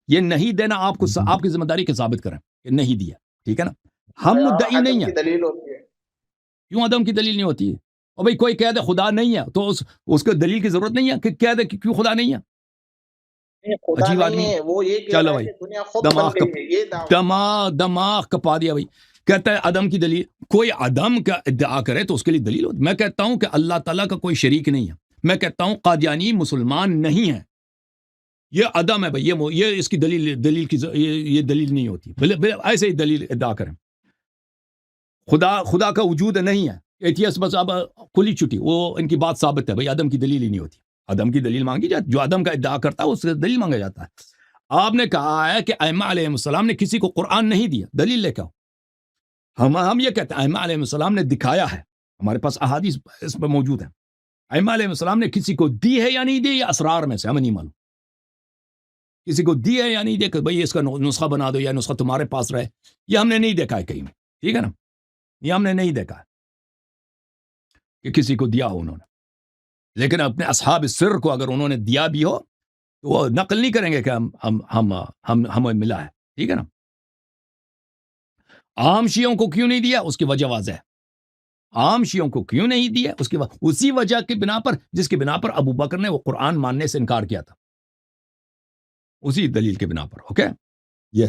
یہ نہیں دینا آپ کو آپ کی ذمہ داری کے ثابت کریں کہ نہیں دیا. ٹھیک ہے نا؟ ہم مدعی نہیں ہیں. کیوں عدم کی دلیل نہیں ہوتی ہے؟ اور بھائی کوئی کہہ دے خدا نہیں ہے تو اس کو دلیل کی ضرورت نہیں ہے کہ کہہ دے کہ کیوں خدا نہیں ہے. عجیب آدمی. چلو بھائی دماغ کپا دیا بھائی. کہتا ہے عدم کی دلیل. کوئی عدم کا ادعا کرے تو اس کے لیے دلیل ہوتی. میں کہتا ہوں کہ اللہ تعالیٰ کا کوئی شریک نہیں ہے. میں کہتا ہوں قادیانی مسلمان نہیں ہے. یہ عدم ہے بھائی. یہ اس کی دلیل کی یہ دلیل نہیں ہوتی. ایسے ہی دلیل ادعا کریں. خدا کا وجود نہیں ہے. ایتھیس بس اب کھلی چھٹی، وہ ان کی بات ثابت ہے بھائی. عدم کی دلیل ہی نہیں ہوتی. عدم کی دلیل مانگی جاتی، جو عدم کا ادعا کرتا ہے اس سے دلیل مانگا جاتا ہے. آپ نے کہا ہے کہ ائمہ علیہ السلام نے کسی کو قرآن نہیں دیا. دلیل لے کے آؤ. ہم یہ کہتے ہیں ائمہ علیہ السلام نے دکھایا ہے. ہمارے پاس احادیث اس پر موجود ہیں. ائمہ علیہ السلام نے کسی کو دی ہے یا نہیں دی، یا اسرار میں سے ہمیں نہیں معلوم. کسی کو دی ہے یا نہیں دی کہ بھائی اس کا نسخہ بنا دو یا نسخہ تمہارے پاس رہے، یہ ہم نے نہیں دیکھا ہے کہیں میں. ٹھیک ہے نا؟ یہ ہم نے نہیں دیکھا ہے کہ کسی کو دیا ہو انہوں نے. لیکن اپنے اصحاب السر کو اگر انہوں نے دیا بھی ہو تو وہ نقل نہیں کریں گے کہ ہمیں ملا ہے. ٹھیک ہے نا؟ عام شیعوں کو کیوں نہیں دیا اس کی وجہ واضح ہے. عام شیعوں کو کیوں نہیں دیا اس کی اسی وجہ کی بنا پر جس کی بنا پر ابو بکر نے وہ قرآن ماننے سے انکار کیا تھا. اسی دلیل کے بنا پر. اوکے یہ